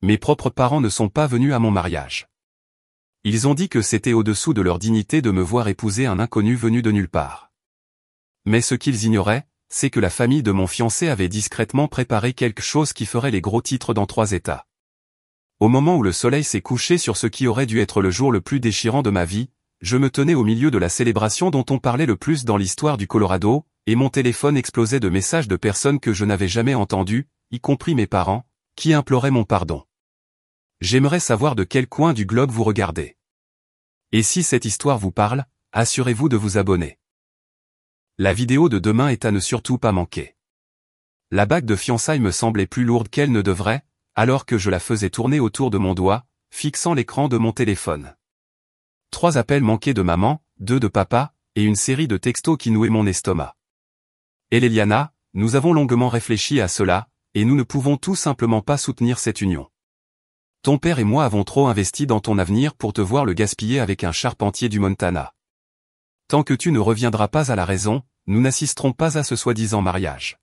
Mes propres parents ne sont pas venus à mon mariage. Ils ont dit que c'était au-dessous de leur dignité de me voir épouser un inconnu venu de nulle part. Mais ce qu'ils ignoraient, c'est que la famille de mon fiancé avait discrètement préparé quelque chose qui ferait les gros titres dans 3 États. Au moment où le soleil s'est couché sur ce qui aurait dû être le jour le plus déchirant de ma vie, je me tenais au milieu de la célébration dont on parlait le plus dans l'histoire du Colorado, et mon téléphone explosait de messages de personnes que je n'avais jamais entendues, y compris mes parents, qui imploraient mon pardon. J'aimerais savoir de quel coin du globe vous regardez. Et si cette histoire vous parle, assurez-vous de vous abonner. La vidéo de demain est à ne surtout pas manquer. La bague de fiançailles me semblait plus lourde qu'elle ne devrait, alors que je la faisais tourner autour de mon doigt, fixant l'écran de mon téléphone. 3 appels manqués de maman, 2 de papa, et une série de textos qui nouaient mon estomac. Eliana, nous avons longuement réfléchi à cela, et nous ne pouvons tout simplement pas soutenir cette union. Ton père et moi avons trop investi dans ton avenir pour te voir le gaspiller avec un charpentier du Montana. Tant que tu ne reviendras pas à la raison, nous n'assisterons pas à ce soi-disant mariage.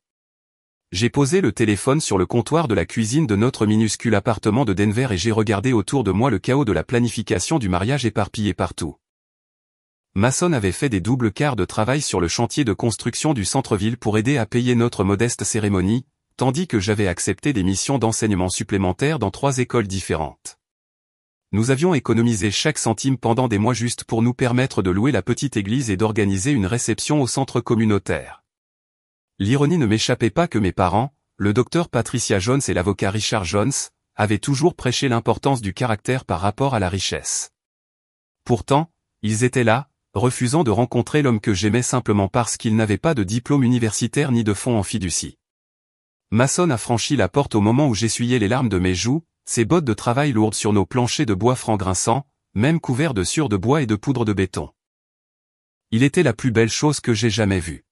J'ai posé le téléphone sur le comptoir de la cuisine de notre minuscule appartement de Denver et j'ai regardé autour de moi le chaos de la planification du mariage éparpillé partout. Mason avait fait des doubles quarts de travail sur le chantier de construction du centre-ville pour aider à payer notre modeste cérémonie, tandis que j'avais accepté des missions d'enseignement supplémentaires dans 3 écoles différentes. Nous avions économisé chaque centime pendant des mois juste pour nous permettre de louer la petite église et d'organiser une réception au centre communautaire. L'ironie ne m'échappait pas que mes parents, le docteur Patricia Jones et l'avocat Richard Jones, avaient toujours prêché l'importance du caractère par rapport à la richesse. Pourtant, ils étaient là, refusant de rencontrer l'homme que j'aimais simplement parce qu'il n'avait pas de diplôme universitaire ni de fonds en fiducie. Mason a franchi la porte au moment où j'essuyais les larmes de mes joues, ses bottes de travail lourdes sur nos planchers de bois franc grinçant, même couverts de sciure de bois et de poudre de béton. Il était la plus belle chose que j'ai jamais vue.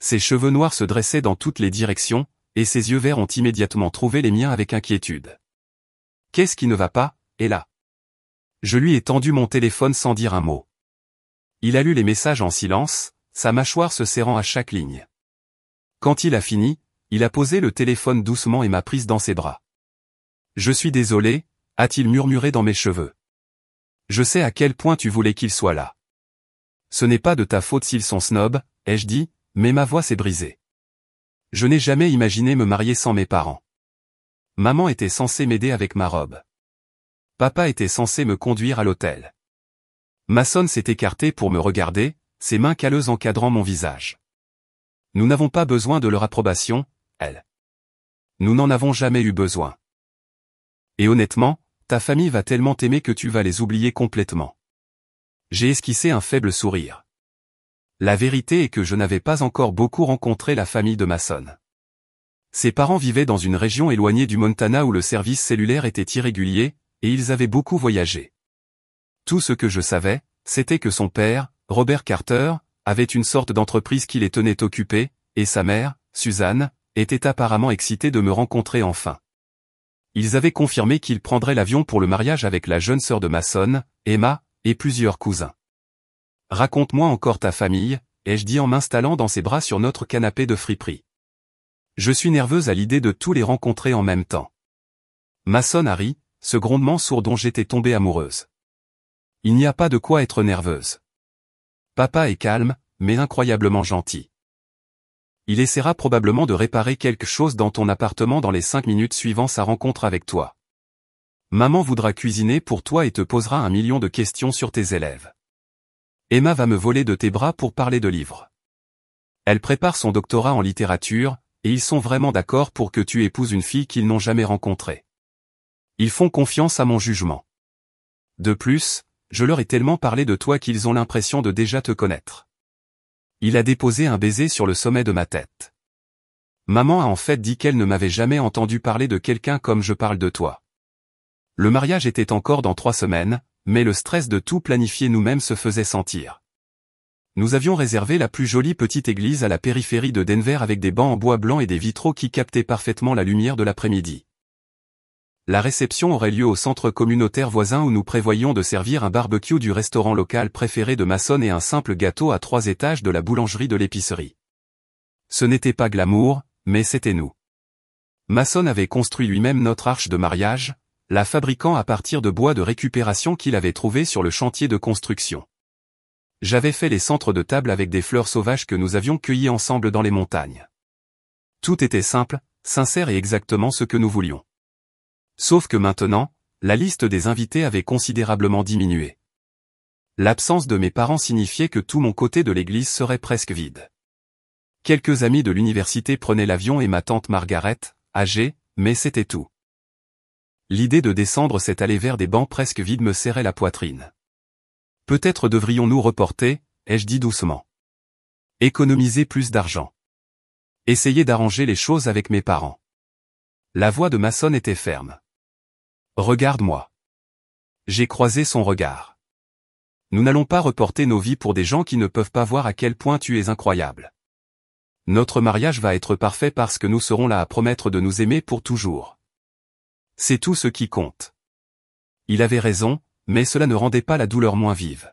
Ses cheveux noirs se dressaient dans toutes les directions, et ses yeux verts ont immédiatement trouvé les miens avec inquiétude. « Qu'est-ce qui ne va pas, Ella ?» Je lui ai tendu mon téléphone sans dire un mot. Il a lu les messages en silence, sa mâchoire se serrant à chaque ligne. Quand il a fini, il a posé le téléphone doucement et m'a prise dans ses bras. « Je suis désolé », a-t-il murmuré dans mes cheveux. « Je sais à quel point tu voulais qu'ils soient là. Ce n'est pas de ta faute s'ils sont snobs, ai-je dit, mais ma voix s'est brisée. Je n'ai jamais imaginé me marier sans mes parents. Maman était censée m'aider avec ma robe. Papa était censé me conduire à l'hôtel. Mason s'est écarté pour me regarder, ses mains calleuses encadrant mon visage. Nous n'avons pas besoin de leur approbation, elle. Nous n'en avons jamais eu besoin. Et honnêtement, ta famille va tellement t'aimer que tu vas les oublier complètement. J'ai esquissé un faible sourire. La vérité est que je n'avais pas encore beaucoup rencontré la famille de Mason. Ses parents vivaient dans une région éloignée du Montana où le service cellulaire était irrégulier, et ils avaient beaucoup voyagé. Tout ce que je savais, c'était que son père, Robert Carter, avait une sorte d'entreprise qui les tenait occupés, et sa mère, Suzanne, était apparemment excitée de me rencontrer enfin. Ils avaient confirmé qu'ils prendraient l'avion pour le mariage avec la jeune sœur de Mason, Emma, et plusieurs cousins. « Raconte-moi encore ta famille », ai-je dit en m'installant dans ses bras sur notre canapé de friperie. Je suis nerveuse à l'idée de tous les rencontrer en même temps. Mason a ri, ce grondement sourd dont j'étais tombée amoureuse. Il n'y a pas de quoi être nerveuse. Papa est calme, mais incroyablement gentil. Il essaiera probablement de réparer quelque chose dans ton appartement dans les 5 minutes suivant sa rencontre avec toi. Maman voudra cuisiner pour toi et te posera 1 million de questions sur tes élèves. Emma va me voler de tes bras pour parler de livres. Elle prépare son doctorat en littérature, et ils sont vraiment d'accord pour que tu épouses une fille qu'ils n'ont jamais rencontrée. Ils font confiance à mon jugement. De plus, je leur ai tellement parlé de toi qu'ils ont l'impression de déjà te connaître. Il a déposé un baiser sur le sommet de ma tête. Maman a en fait dit qu'elle ne m'avait jamais entendu parler de quelqu'un comme je parle de toi. Le mariage était encore dans 3 semaines, mais le stress de tout planifier nous-mêmes se faisait sentir. Nous avions réservé la plus jolie petite église à la périphérie de Denver avec des bancs en bois blanc et des vitraux qui captaient parfaitement la lumière de l'après-midi. La réception aurait lieu au centre communautaire voisin où nous prévoyions de servir un barbecue du restaurant local préféré de Mason et un simple gâteau à 3 étages de la boulangerie de l'épicerie. Ce n'était pas glamour, mais c'était nous. Mason avait construit lui-même notre arche de mariage, la fabriquant à partir de bois de récupération qu'il avait trouvé sur le chantier de construction. J'avais fait les centres de table avec des fleurs sauvages que nous avions cueillies ensemble dans les montagnes. Tout était simple, sincère et exactement ce que nous voulions. Sauf que maintenant, la liste des invités avait considérablement diminué. L'absence de mes parents signifiait que tout mon côté de l'église serait presque vide. Quelques amis de l'université prenaient l'avion et ma tante Margaret, âgée, mais c'était tout. L'idée de descendre cette allée vers des bancs presque vides me serrait la poitrine. Peut-être devrions-nous reporter, ai-je dit doucement. Économiser plus d'argent. Essayer d'arranger les choses avec mes parents. La voix de Mason était ferme. Regarde-moi. J'ai croisé son regard. Nous n'allons pas reporter nos vies pour des gens qui ne peuvent pas voir à quel point tu es incroyable. Notre mariage va être parfait parce que nous serons là à promettre de nous aimer pour toujours. C'est tout ce qui compte. Il avait raison, mais cela ne rendait pas la douleur moins vive.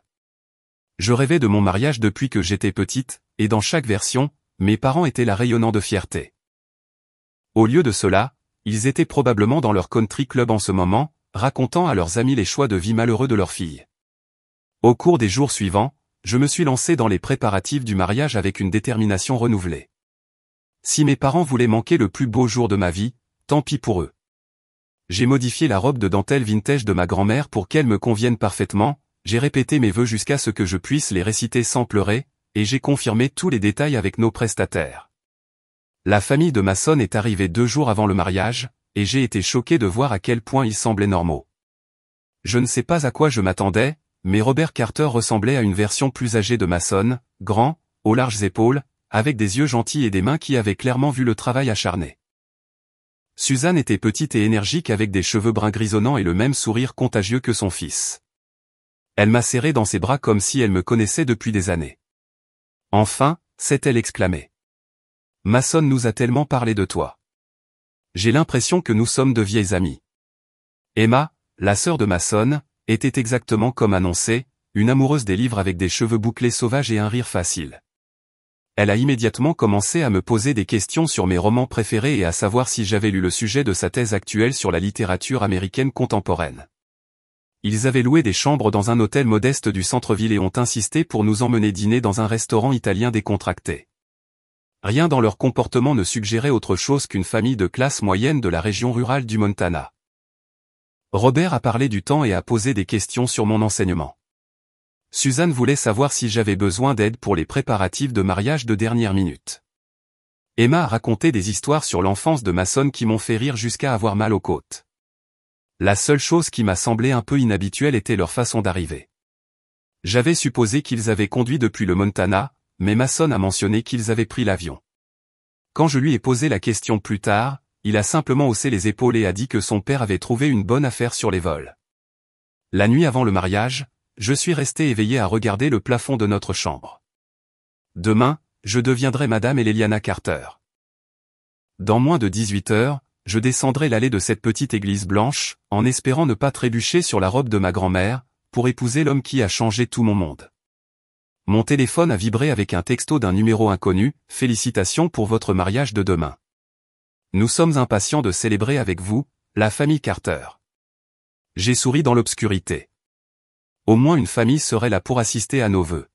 Je rêvais de mon mariage depuis que j'étais petite, et dans chaque version, mes parents étaient là rayonnant de fierté. Au lieu de cela, ils étaient probablement dans leur country club en ce moment, racontant à leurs amis les choix de vie malheureux de leur fille. Au cours des jours suivants, je me suis lancé dans les préparatifs du mariage avec une détermination renouvelée. Si mes parents voulaient manquer le plus beau jour de ma vie, tant pis pour eux. J'ai modifié la robe de dentelle vintage de ma grand-mère pour qu'elle me convienne parfaitement, j'ai répété mes vœux jusqu'à ce que je puisse les réciter sans pleurer, et j'ai confirmé tous les détails avec nos prestataires. La famille de Mason est arrivée 2 jours avant le mariage, et j'ai été choqué de voir à quel point ils semblaient normaux. Je ne sais pas à quoi je m'attendais, mais Robert Carter ressemblait à une version plus âgée de Mason, grand, aux larges épaules, avec des yeux gentils et des mains qui avaient clairement vu le travail acharné. Suzanne était petite et énergique avec des cheveux bruns grisonnants et le même sourire contagieux que son fils. Elle m'a serré dans ses bras comme si elle me connaissait depuis des années. Enfin, s'est-elle exclamée. Mason nous a tellement parlé de toi. J'ai l'impression que nous sommes de vieilles amies. Emma, la sœur de Mason, était exactement comme annoncé, une amoureuse des livres avec des cheveux bouclés sauvages et un rire facile. Elle a immédiatement commencé à me poser des questions sur mes romans préférés et à savoir si j'avais lu le sujet de sa thèse actuelle sur la littérature américaine contemporaine. Ils avaient loué des chambres dans un hôtel modeste du centre-ville et ont insisté pour nous emmener dîner dans un restaurant italien décontracté. Rien dans leur comportement ne suggérait autre chose qu'une famille de classe moyenne de la région rurale du Montana. Robert a parlé du temps et a posé des questions sur mon enseignement. Suzanne voulait savoir si j'avais besoin d'aide pour les préparatifs de mariage de dernière minute. Emma a raconté des histoires sur l'enfance de Mason qui m'ont fait rire jusqu'à avoir mal aux côtes. La seule chose qui m'a semblé un peu inhabituelle était leur façon d'arriver. J'avais supposé qu'ils avaient conduit depuis le Montana, mais Mason a mentionné qu'ils avaient pris l'avion. Quand je lui ai posé la question plus tard, il a simplement haussé les épaules et a dit que son père avait trouvé une bonne affaire sur les vols. La nuit avant le mariage, je suis resté éveillé à regarder le plafond de notre chambre. Demain, je deviendrai Madame Eliana Carter. Dans moins de 18 heures, je descendrai l'allée de cette petite église blanche, en espérant ne pas trébucher sur la robe de ma grand-mère, pour épouser l'homme qui a changé tout mon monde. Mon téléphone a vibré avec un texto d'un numéro inconnu, « Félicitations pour votre mariage de demain. Nous sommes impatients de célébrer avec vous, la famille Carter. » J'ai souri dans l'obscurité. Au moins une famille serait là pour assister à nos vœux.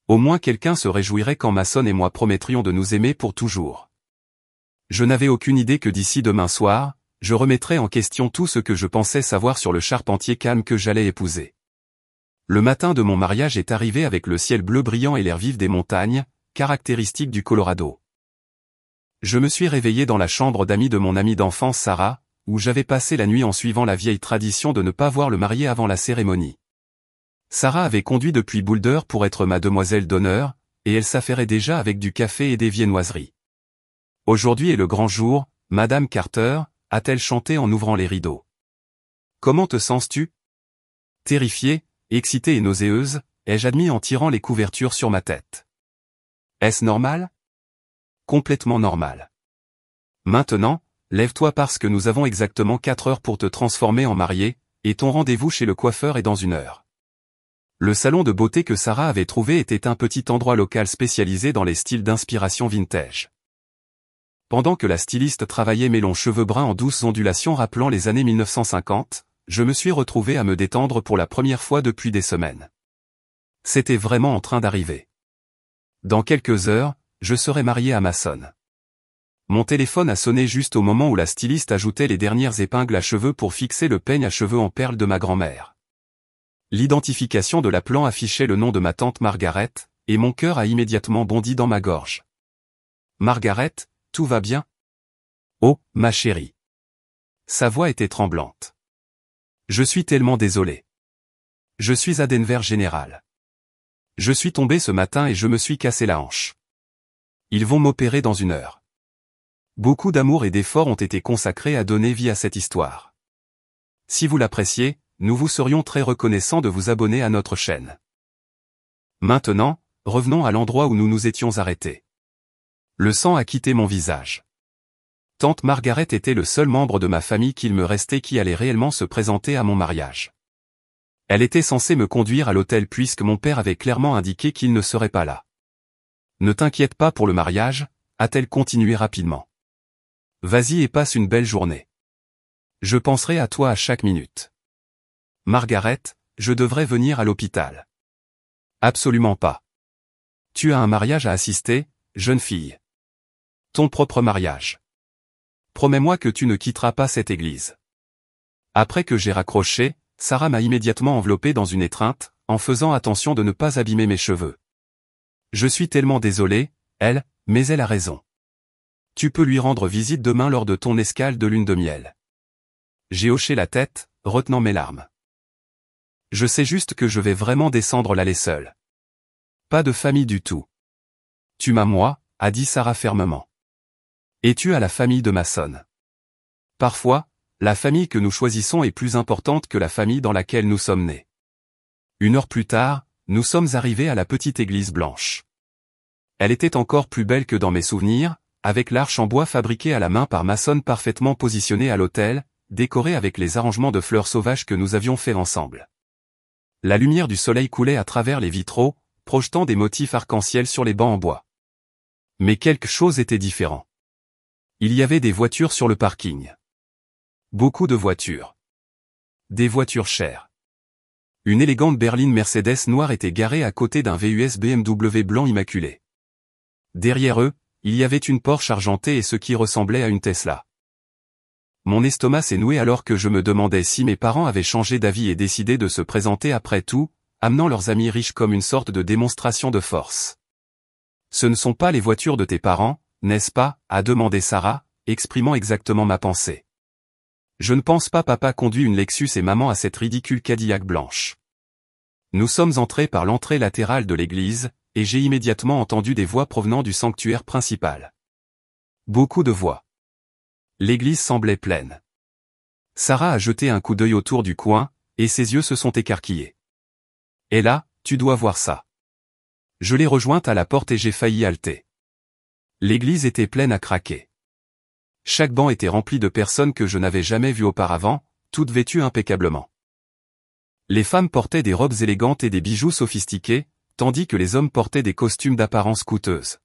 Au moins quelqu'un se réjouirait quand Mason et moi promettrions de nous aimer pour toujours. Je n'avais aucune idée que d'ici demain soir, je remettrais en question tout ce que je pensais savoir sur le charpentier calme que j'allais épouser. Le matin de mon mariage est arrivé avec le ciel bleu brillant et l'air vif des montagnes, caractéristique du Colorado. Je me suis réveillé dans la chambre d'amis de mon amie d'enfance Sarah, où j'avais passé la nuit en suivant la vieille tradition de ne pas voir le marié avant la cérémonie. Sarah avait conduit depuis Boulder pour être ma demoiselle d'honneur, et elle s'affairait déjà avec du café et des viennoiseries. Aujourd'hui est le grand jour, Madame Carter, a-t-elle chanté en ouvrant les rideaux. Comment te sens-tu? Terrifiée, excitée et nauséeuse, ai-je admis en tirant les couvertures sur ma tête. Est-ce normal? Complètement normal. Maintenant, lève-toi parce que nous avons exactement 4 heures pour te transformer en mariée, et ton rendez-vous chez le coiffeur est dans 1 heure. Le salon de beauté que Sarah avait trouvé était un petit endroit local spécialisé dans les styles d'inspiration vintage. pendant que la styliste travaillait mes longs cheveux bruns en douces ondulations rappelant les années 1950, je me suis retrouvé à me détendre pour la première fois depuis des semaines. C'était vraiment en train d'arriver. Dans quelques heures, je serai marié à Mason. Mon téléphone a sonné juste au moment où la styliste ajoutait les dernières épingles à cheveux pour fixer le peigne à cheveux en perles de ma grand-mère. L'identification de l'appelant affichait le nom de ma tante Margaret, et mon cœur a immédiatement bondi dans ma gorge. Margaret, tout va bien? Oh, ma chérie. Sa voix était tremblante. Je suis tellement désolé. Je suis à Denver Général. Je suis tombé ce matin et je me suis cassé la hanche. Ils vont m'opérer dans 1 heure. Beaucoup d'amour et d'efforts ont été consacrés à donner vie à cette histoire. Si vous l'appréciez, nous vous serions très reconnaissants de vous abonner à notre chaîne. Maintenant, revenons à l'endroit où nous nous étions arrêtés. Le sang a quitté mon visage. Tante Margaret était le seul membre de ma famille qu'il me restait qui allait réellement se présenter à mon mariage. Elle était censée me conduire à l'hôtel puisque mon père avait clairement indiqué qu'il ne serait pas là. Ne t'inquiète pas pour le mariage, a-t-elle continué rapidement. Vas-y et passe une belle journée. Je penserai à toi à chaque minute. Margaret, je devrais venir à l'hôpital. Absolument pas. Tu as un mariage à assister, jeune fille. Ton propre mariage. Promets-moi que tu ne quitteras pas cette église. Après que j'ai raccroché, Sarah m'a immédiatement enveloppé dans une étreinte, en faisant attention de ne pas abîmer mes cheveux. Je suis tellement désolé, mais elle a raison. Tu peux lui rendre visite demain lors de ton escale de lune de miel. J'ai hoché la tête, retenant mes larmes. Je sais juste que je vais vraiment descendre l'allée seule. Pas de famille du tout. Tu m'as moi, a dit Sarah fermement. Et tu as la famille de Mason. Parfois, la famille que nous choisissons est plus importante que la famille dans laquelle nous sommes nés. 1 heure plus tard, nous sommes arrivés à la petite église blanche. Elle était encore plus belle que dans mes souvenirs, avec l'arche en bois fabriquée à la main par Mason parfaitement positionnée à l'autel, décorée avec les arrangements de fleurs sauvages que nous avions faits ensemble. La lumière du soleil coulait à travers les vitraux, projetant des motifs arc-en-ciel sur les bancs en bois. Mais quelque chose était différent. Il y avait des voitures sur le parking. Beaucoup de voitures. Des voitures chères. Une élégante berline Mercedes noire était garée à côté d'un VUS BMW blanc immaculé. Derrière eux, il y avait une Porsche argentée et ce qui ressemblait à une Tesla. Mon estomac s'est noué alors que je me demandais si mes parents avaient changé d'avis et décidé de se présenter après tout, amenant leurs amis riches comme une sorte de démonstration de force. Ce ne sont pas les voitures de tes parents, n'est-ce pas, a demandé Sarah, exprimant exactement ma pensée. Je ne pense pas papa conduit une Lexus et maman a cette ridicule Cadillac blanche. Nous sommes entrés par l'entrée latérale de l'église, et j'ai immédiatement entendu des voix provenant du sanctuaire principal. Beaucoup de voix. L'église semblait pleine. Sarah a jeté un coup d'œil autour du coin, et ses yeux se sont écarquillés. Et là, tu dois voir ça. Je l'ai rejointe à la porte et j'ai failli halter. L'église était pleine à craquer. Chaque banc était rempli de personnes que je n'avais jamais vues auparavant, toutes vêtues impeccablement. Les femmes portaient des robes élégantes et des bijoux sophistiqués, tandis que les hommes portaient des costumes d'apparence coûteuse.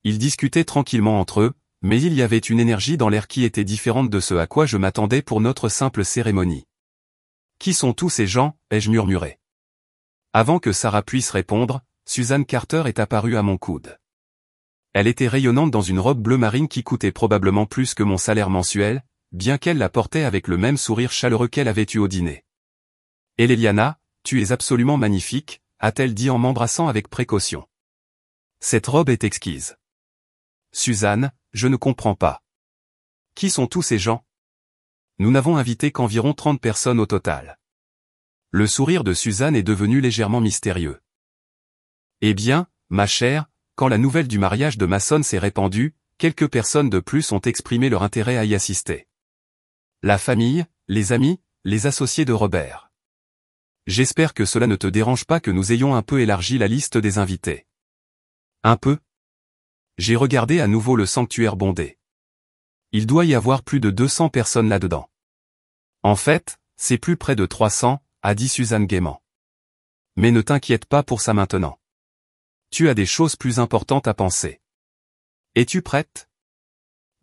Ils discutaient tranquillement entre eux, mais il y avait une énergie dans l'air qui était différente de ce à quoi je m'attendais pour notre simple cérémonie. Qui sont tous ces gens, ai-je murmuré. Avant que Sarah puisse répondre, Suzanne Carter est apparue à mon coude. Elle était rayonnante dans une robe bleu marine qui coûtait probablement plus que mon salaire mensuel, bien qu'elle la portait avec le même sourire chaleureux qu'elle avait eu au dîner. « Eliana, tu es absolument magnifique », a-t-elle dit en m'embrassant avec précaution. « Cette robe est exquise. »« Suzanne, je ne comprends pas. Qui sont tous ces gens ? Nous n'avons invité qu'environ 30 personnes au total. » Le sourire de Suzanne est devenu légèrement mystérieux. « Eh bien, ma chère, quand la nouvelle du mariage de Mason s'est répandue, quelques personnes de plus ont exprimé leur intérêt à y assister. La famille, les amis, les associés de Robert. J'espère que cela ne te dérange pas que nous ayons un peu élargi la liste des invités. Un peu ? J'ai regardé à nouveau le sanctuaire bondé. Il doit y avoir plus de 200 personnes là-dedans. En fait, c'est plus près de 300, a dit Suzanne gaiement. Mais ne t'inquiète pas pour ça maintenant. Tu as des choses plus importantes à penser. Es-tu prête ?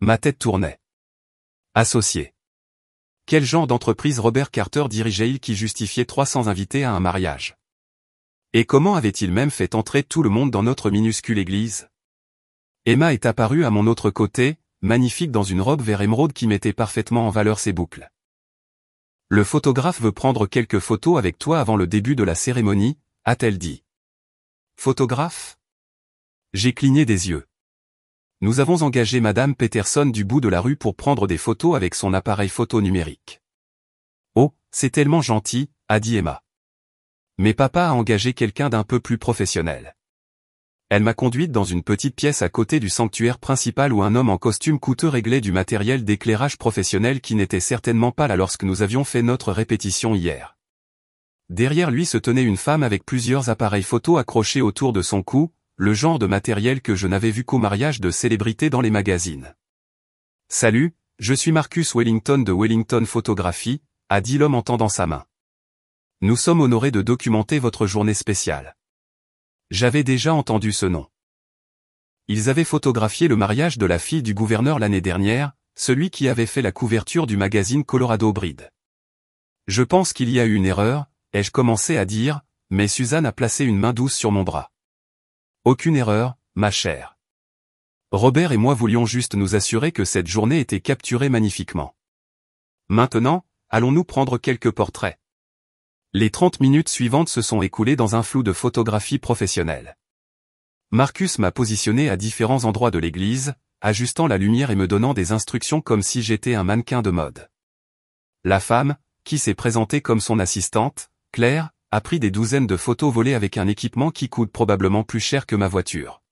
Ma tête tournait. Associé. Quel genre d'entreprise Robert Carter dirigeait-il qui justifiait 300 invités à un mariage? Et comment avait-il même fait entrer tout le monde dans notre minuscule église? Emma est apparue à mon autre côté, magnifique dans une robe vert émeraude qui mettait parfaitement en valeur ses boucles. Le photographe veut prendre quelques photos avec toi avant le début de la cérémonie, a-t-elle dit. Photographe? J'ai cligné des yeux. Nous avons engagé Madame Peterson du bout de la rue pour prendre des photos avec son appareil photo numérique. Oh, c'est tellement gentil, a dit Emma. Mais papa a engagé quelqu'un d'un peu plus professionnel. Elle m'a conduite dans une petite pièce à côté du sanctuaire principal où un homme en costume coûteux réglait du matériel d'éclairage professionnel qui n'était certainement pas là lorsque nous avions fait notre répétition hier. Derrière lui se tenait une femme avec plusieurs appareils photo accrochés autour de son cou, le genre de matériel que je n'avais vu qu'au mariage de célébrités dans les magazines. « Salut, je suis Marcus Wellington de Wellington Photographie », a dit l'homme en tendant sa main. « Nous sommes honorés de documenter votre journée spéciale. » J'avais déjà entendu ce nom. Ils avaient photographié le mariage de la fille du gouverneur l'année dernière, celui qui avait fait la couverture du magazine Colorado Bride. Je pense qu'il y a eu une erreur, ai-je commencé à dire, mais Suzanne a placé une main douce sur mon bras. Aucune erreur, ma chère. Robert et moi voulions juste nous assurer que cette journée était capturée magnifiquement. Maintenant, allons-nous prendre quelques portraits. Les 30 minutes suivantes se sont écoulées dans un flou de photographie professionnelle. Marcus m'a positionné à différents endroits de l'église, ajustant la lumière et me donnant des instructions comme si j'étais un mannequin de mode. La femme, qui s'est présentée comme son assistante, Claire, a pris des douzaines de photos volées avec un équipement qui coûte probablement plus cher que ma voiture.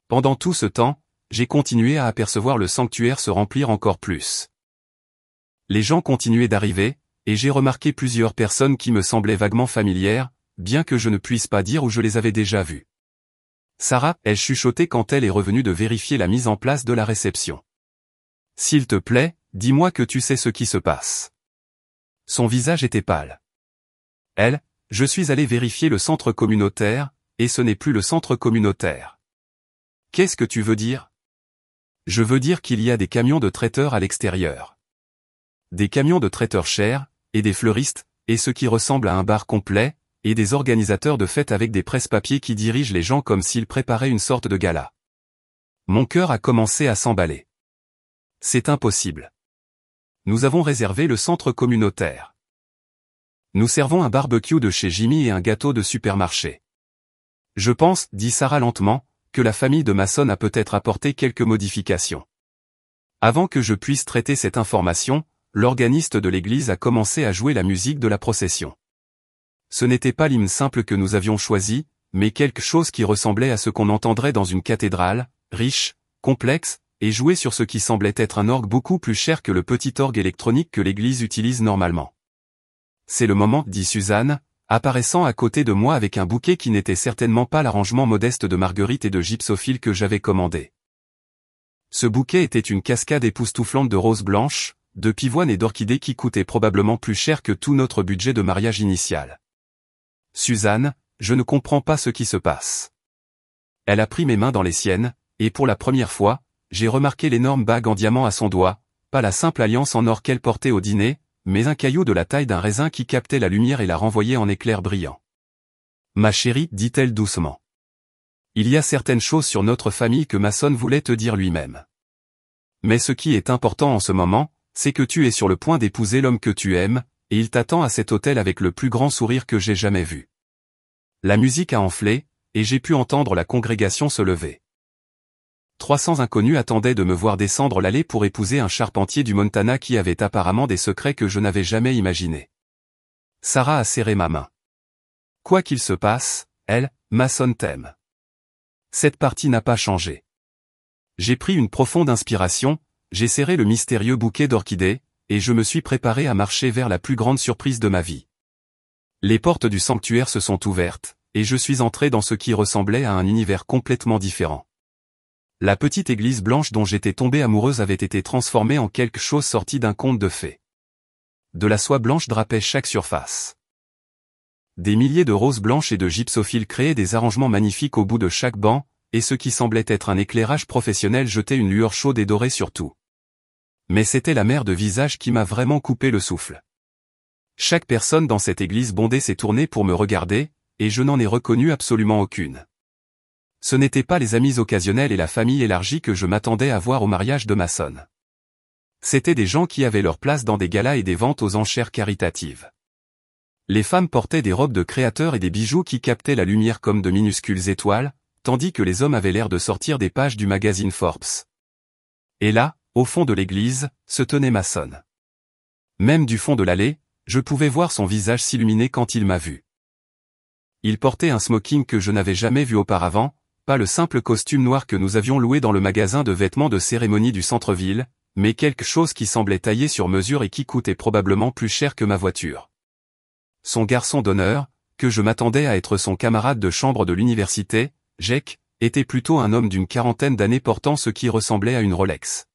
Pendant tout ce temps, j'ai continué à apercevoir le sanctuaire se remplir encore plus. Les gens continuaient d'arriver, et j'ai remarqué plusieurs personnes qui me semblaient vaguement familières, bien que je ne puisse pas dire où je les avais déjà vues. Sarah, elle chuchotait quand elle est revenue de vérifier la mise en place de la réception. « S'il te plaît, dis-moi que tu sais ce qui se passe. » Son visage était pâle. Elle, je suis allé vérifier le centre communautaire, et ce n'est plus le centre communautaire. Qu'est-ce que tu veux dire? Je veux dire qu'il y a des camions de traiteurs à l'extérieur. Des camions de traiteurs chers, et des fleuristes, et ce qui ressemble à un bar complet, et des organisateurs de fêtes avec des presse-papiers qui dirigent les gens comme s'ils préparaient une sorte de gala. Mon cœur a commencé à s'emballer. C'est impossible. Nous avons réservé le centre communautaire. Nous servons un barbecue de chez Jimmy et un gâteau de supermarché. Je pense, dit Sarah lentement, que la famille de Mason a peut-être apporté quelques modifications. Avant que je puisse traiter cette information, l'organiste de l'église a commencé à jouer la musique de la procession. Ce n'était pas l'hymne simple que nous avions choisi, mais quelque chose qui ressemblait à ce qu'on entendrait dans une cathédrale, riche, complexe, et joué sur ce qui semblait être un orgue beaucoup plus cher que le petit orgue électronique que l'église utilise normalement. C'est le moment, dit Suzanne, apparaissant à côté de moi avec un bouquet qui n'était certainement pas l'arrangement modeste de marguerites et de gypsophiles que j'avais commandé. Ce bouquet était une cascade époustouflante de roses blanches, de pivoines et d'orchidées qui coûtaient probablement plus cher que tout notre budget de mariage initial. Suzanne, je ne comprends pas ce qui se passe. Elle a pris mes mains dans les siennes, et pour la première fois, j'ai remarqué l'énorme bague en diamant à son doigt, pas la simple alliance en or qu'elle portait au dîner, mais un caillou de la taille d'un raisin qui captait la lumière et la renvoyait en éclairs brillants. Ma chérie, dit-elle doucement. Il y a certaines choses sur notre famille que Mason voulait te dire lui-même. Mais ce qui est important en ce moment, c'est que tu es sur le point d'épouser l'homme que tu aimes, et il t'attend à cet hôtel avec le plus grand sourire que j'ai jamais vu. La musique a enflé, et j'ai pu entendre la congrégation se lever. 300 inconnus attendaient de me voir descendre l'allée pour épouser un charpentier du Montana qui avait apparemment des secrets que je n'avais jamais imaginés. Sarah a serré ma main. Quoi qu'il se passe, elle, Mason t'aime. Cette partie n'a pas changé. J'ai pris une profonde inspiration, j'ai serré le mystérieux bouquet d'orchidées, et je me suis préparé à marcher vers la plus grande surprise de ma vie. Les portes du sanctuaire se sont ouvertes, et je suis entré dans ce qui ressemblait à un univers complètement différent. La petite église blanche dont j'étais tombé amoureuse avait été transformée en quelque chose sorti d'un conte de fées. De la soie blanche drapait chaque surface. Des milliers de roses blanches et de gypsophiles créaient des arrangements magnifiques au bout de chaque banc, et ce qui semblait être un éclairage professionnel jetait une lueur chaude et dorée sur tout. Mais c'était la mer de visages qui m'a vraiment coupé le souffle. Chaque personne dans cette église bondée s'est tournée pour me regarder, et je n'en ai reconnu absolument aucune. Ce n'étaient pas les amis occasionnels et la famille élargie que je m'attendais à voir au mariage de ma sonne. C'étaient des gens qui avaient leur place dans des galas et des ventes aux enchères caritatives. Les femmes portaient des robes de créateurs et des bijoux qui captaient la lumière comme de minuscules étoiles, tandis que les hommes avaient l'air de sortir des pages du magazine Forbes. Et là, au fond de l'église, se tenait ma sonne. Même du fond de l'allée, je pouvais voir son visage s'illuminer quand il m'a vu. Il portait un smoking que je n'avais jamais vu auparavant, pas le simple costume noir que nous avions loué dans le magasin de vêtements de cérémonie du centre-ville, mais quelque chose qui semblait taillé sur mesure et qui coûtait probablement plus cher que ma voiture. Son garçon d'honneur, que je m'attendais à être son camarade de chambre de l'université, Jake, était plutôt un homme d'une quarantaine d'années portant ce qui ressemblait à une Rolex.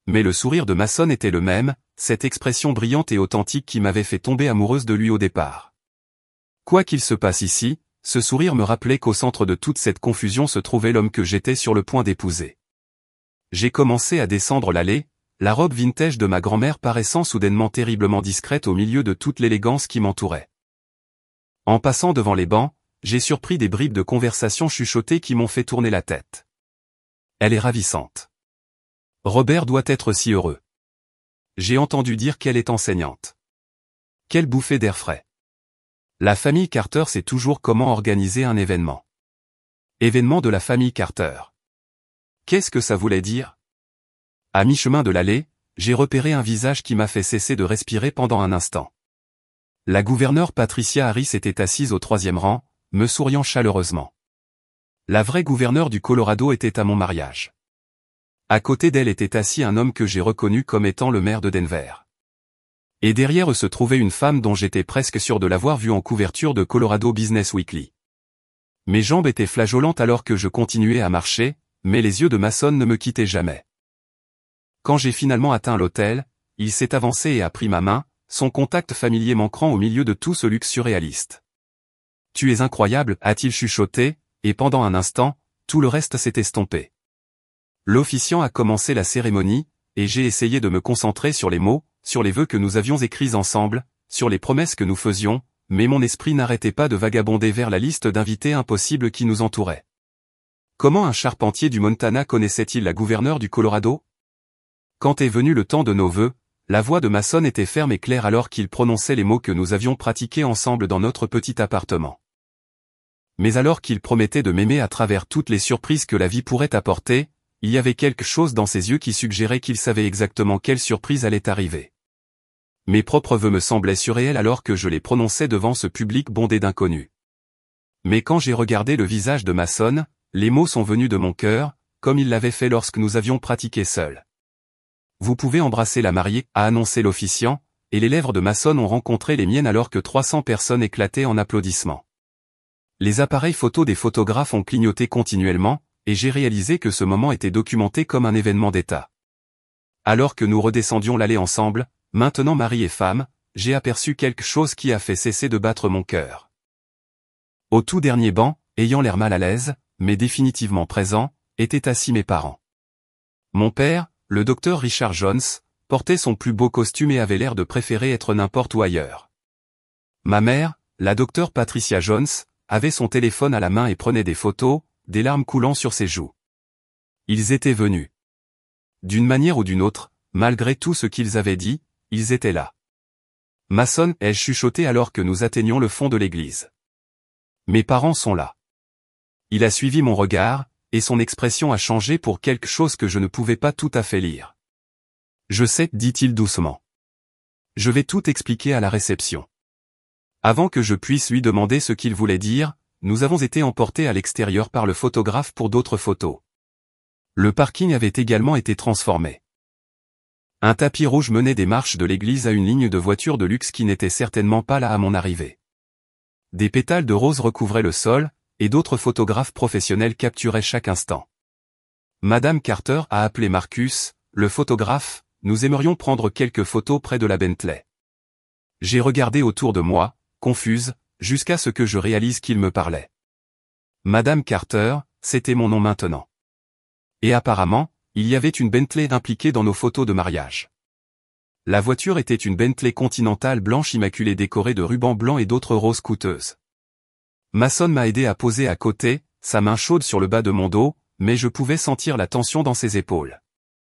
Mais le sourire de ma sonne était le même, cette expression brillante et authentique qui m'avait fait tomber amoureuse de lui au départ. Quoi qu'il se passe ici, ce sourire me rappelait qu'au centre de toute cette confusion se trouvait l'homme que j'étais sur le point d'épouser. J'ai commencé à descendre l'allée, la robe vintage de ma grand-mère paraissant soudainement terriblement discrète au milieu de toute l'élégance qui m'entourait. En passant devant les bancs, j'ai surpris des bribes de conversation chuchotées qui m'ont fait tourner la tête. Elle est ravissante. Robert doit être si heureux. J'ai entendu dire qu'elle est enseignante. Quelle bouffée d'air frais. La famille Carter sait toujours comment organiser un événement. Événement de la famille Carter. Qu'est-ce que ça voulait dire? À mi-chemin de l'allée, j'ai repéré un visage qui m'a fait cesser de respirer pendant un instant. La gouverneure Patricia Harris était assise au 3e rang, me souriant chaleureusement. La vraie gouverneure du Colorado était à mon mariage. À côté d'elle était assis un homme que j'ai reconnu comme étant le maire de Denver. Et derrière eux se trouvait une femme dont j'étais presque sûr de l'avoir vue en couverture de Colorado Business Weekly. Mes jambes étaient flageolantes alors que je continuais à marcher, mais les yeux de ma sonne ne me quittaient jamais. Quand j'ai finalement atteint l'hôtel, il s'est avancé et a pris ma main, son contact familier m'ancrant au milieu de tout ce luxe surréaliste. « Tu es incroyable » a-t-il chuchoté, et pendant un instant, tout le reste s'est estompé. L'officiant a commencé la cérémonie, et j'ai essayé de me concentrer sur les mots, sur les vœux que nous avions écrits ensemble, sur les promesses que nous faisions, mais mon esprit n'arrêtait pas de vagabonder vers la liste d'invités impossibles qui nous entouraient. Comment un charpentier du Montana connaissait-il la gouverneure du Colorado? Quand est venu le temps de nos vœux, la voix de ma sonne était ferme et claire alors qu'il prononçait les mots que nous avions pratiqués ensemble dans notre petit appartement. Mais alors qu'il promettait de m'aimer à travers toutes les surprises que la vie pourrait apporter, il y avait quelque chose dans ses yeux qui suggérait qu'il savait exactement quelle surprise allait arriver. Mes propres vœux me semblaient surréels alors que je les prononçais devant ce public bondé d'inconnus. Mais quand j'ai regardé le visage de ma sonne, les mots sont venus de mon cœur, comme ils l'avaient fait lorsque nous avions pratiqué seuls. Vous pouvez embrasser la mariée, a annoncé l'officiant, et les lèvres de ma sonne ont rencontré les miennes alors que 300 personnes éclataient en applaudissements. Les appareils photos des photographes ont clignoté continuellement, et j'ai réalisé que ce moment était documenté comme un événement d'État. Alors que nous redescendions l'allée ensemble, maintenant mari et femme, j'ai aperçu quelque chose qui a fait cesser de battre mon cœur. Au tout dernier banc, ayant l'air mal à l'aise, mais définitivement présent, étaient assis mes parents. Mon père, le docteur Richard Jones, portait son plus beau costume et avait l'air de préférer être n'importe où ailleurs. Ma mère, la docteure Patricia Jones, avait son téléphone à la main et prenait des photos, des larmes coulant sur ses joues. Ils étaient venus. D'une manière ou d'une autre, malgré tout ce qu'ils avaient dit, ils étaient là. Ma sonne, elle chuchotait alors que nous atteignions le fond de l'église. Mes parents sont là. Il a suivi mon regard, et son expression a changé pour quelque chose que je ne pouvais pas tout à fait lire. Je sais, dit-il doucement. Je vais tout expliquer à la réception. Avant que je puisse lui demander ce qu'il voulait dire, nous avons été emportés à l'extérieur par le photographe pour d'autres photos. Le parking avait également été transformé. Un tapis rouge menait des marches de l'église à une ligne de voitures de luxe qui n'était certainement pas là à mon arrivée. Des pétales de rose recouvraient le sol, et d'autres photographes professionnels capturaient chaque instant. Madame Carter a appelé Marcus, le photographe, nous aimerions prendre quelques photos près de la Bentley. J'ai regardé autour de moi, confuse, jusqu'à ce que je réalise qu'il me parlait. Madame Carter, c'était mon nom maintenant. Et apparemment, il y avait une Bentley impliquée dans nos photos de mariage. La voiture était une Bentley Continental blanche immaculée décorée de rubans blancs et d'autres roses coûteuses. Mason m'a aidé à poser à côté, sa main chaude sur le bas de mon dos, mais je pouvais sentir la tension dans ses épaules.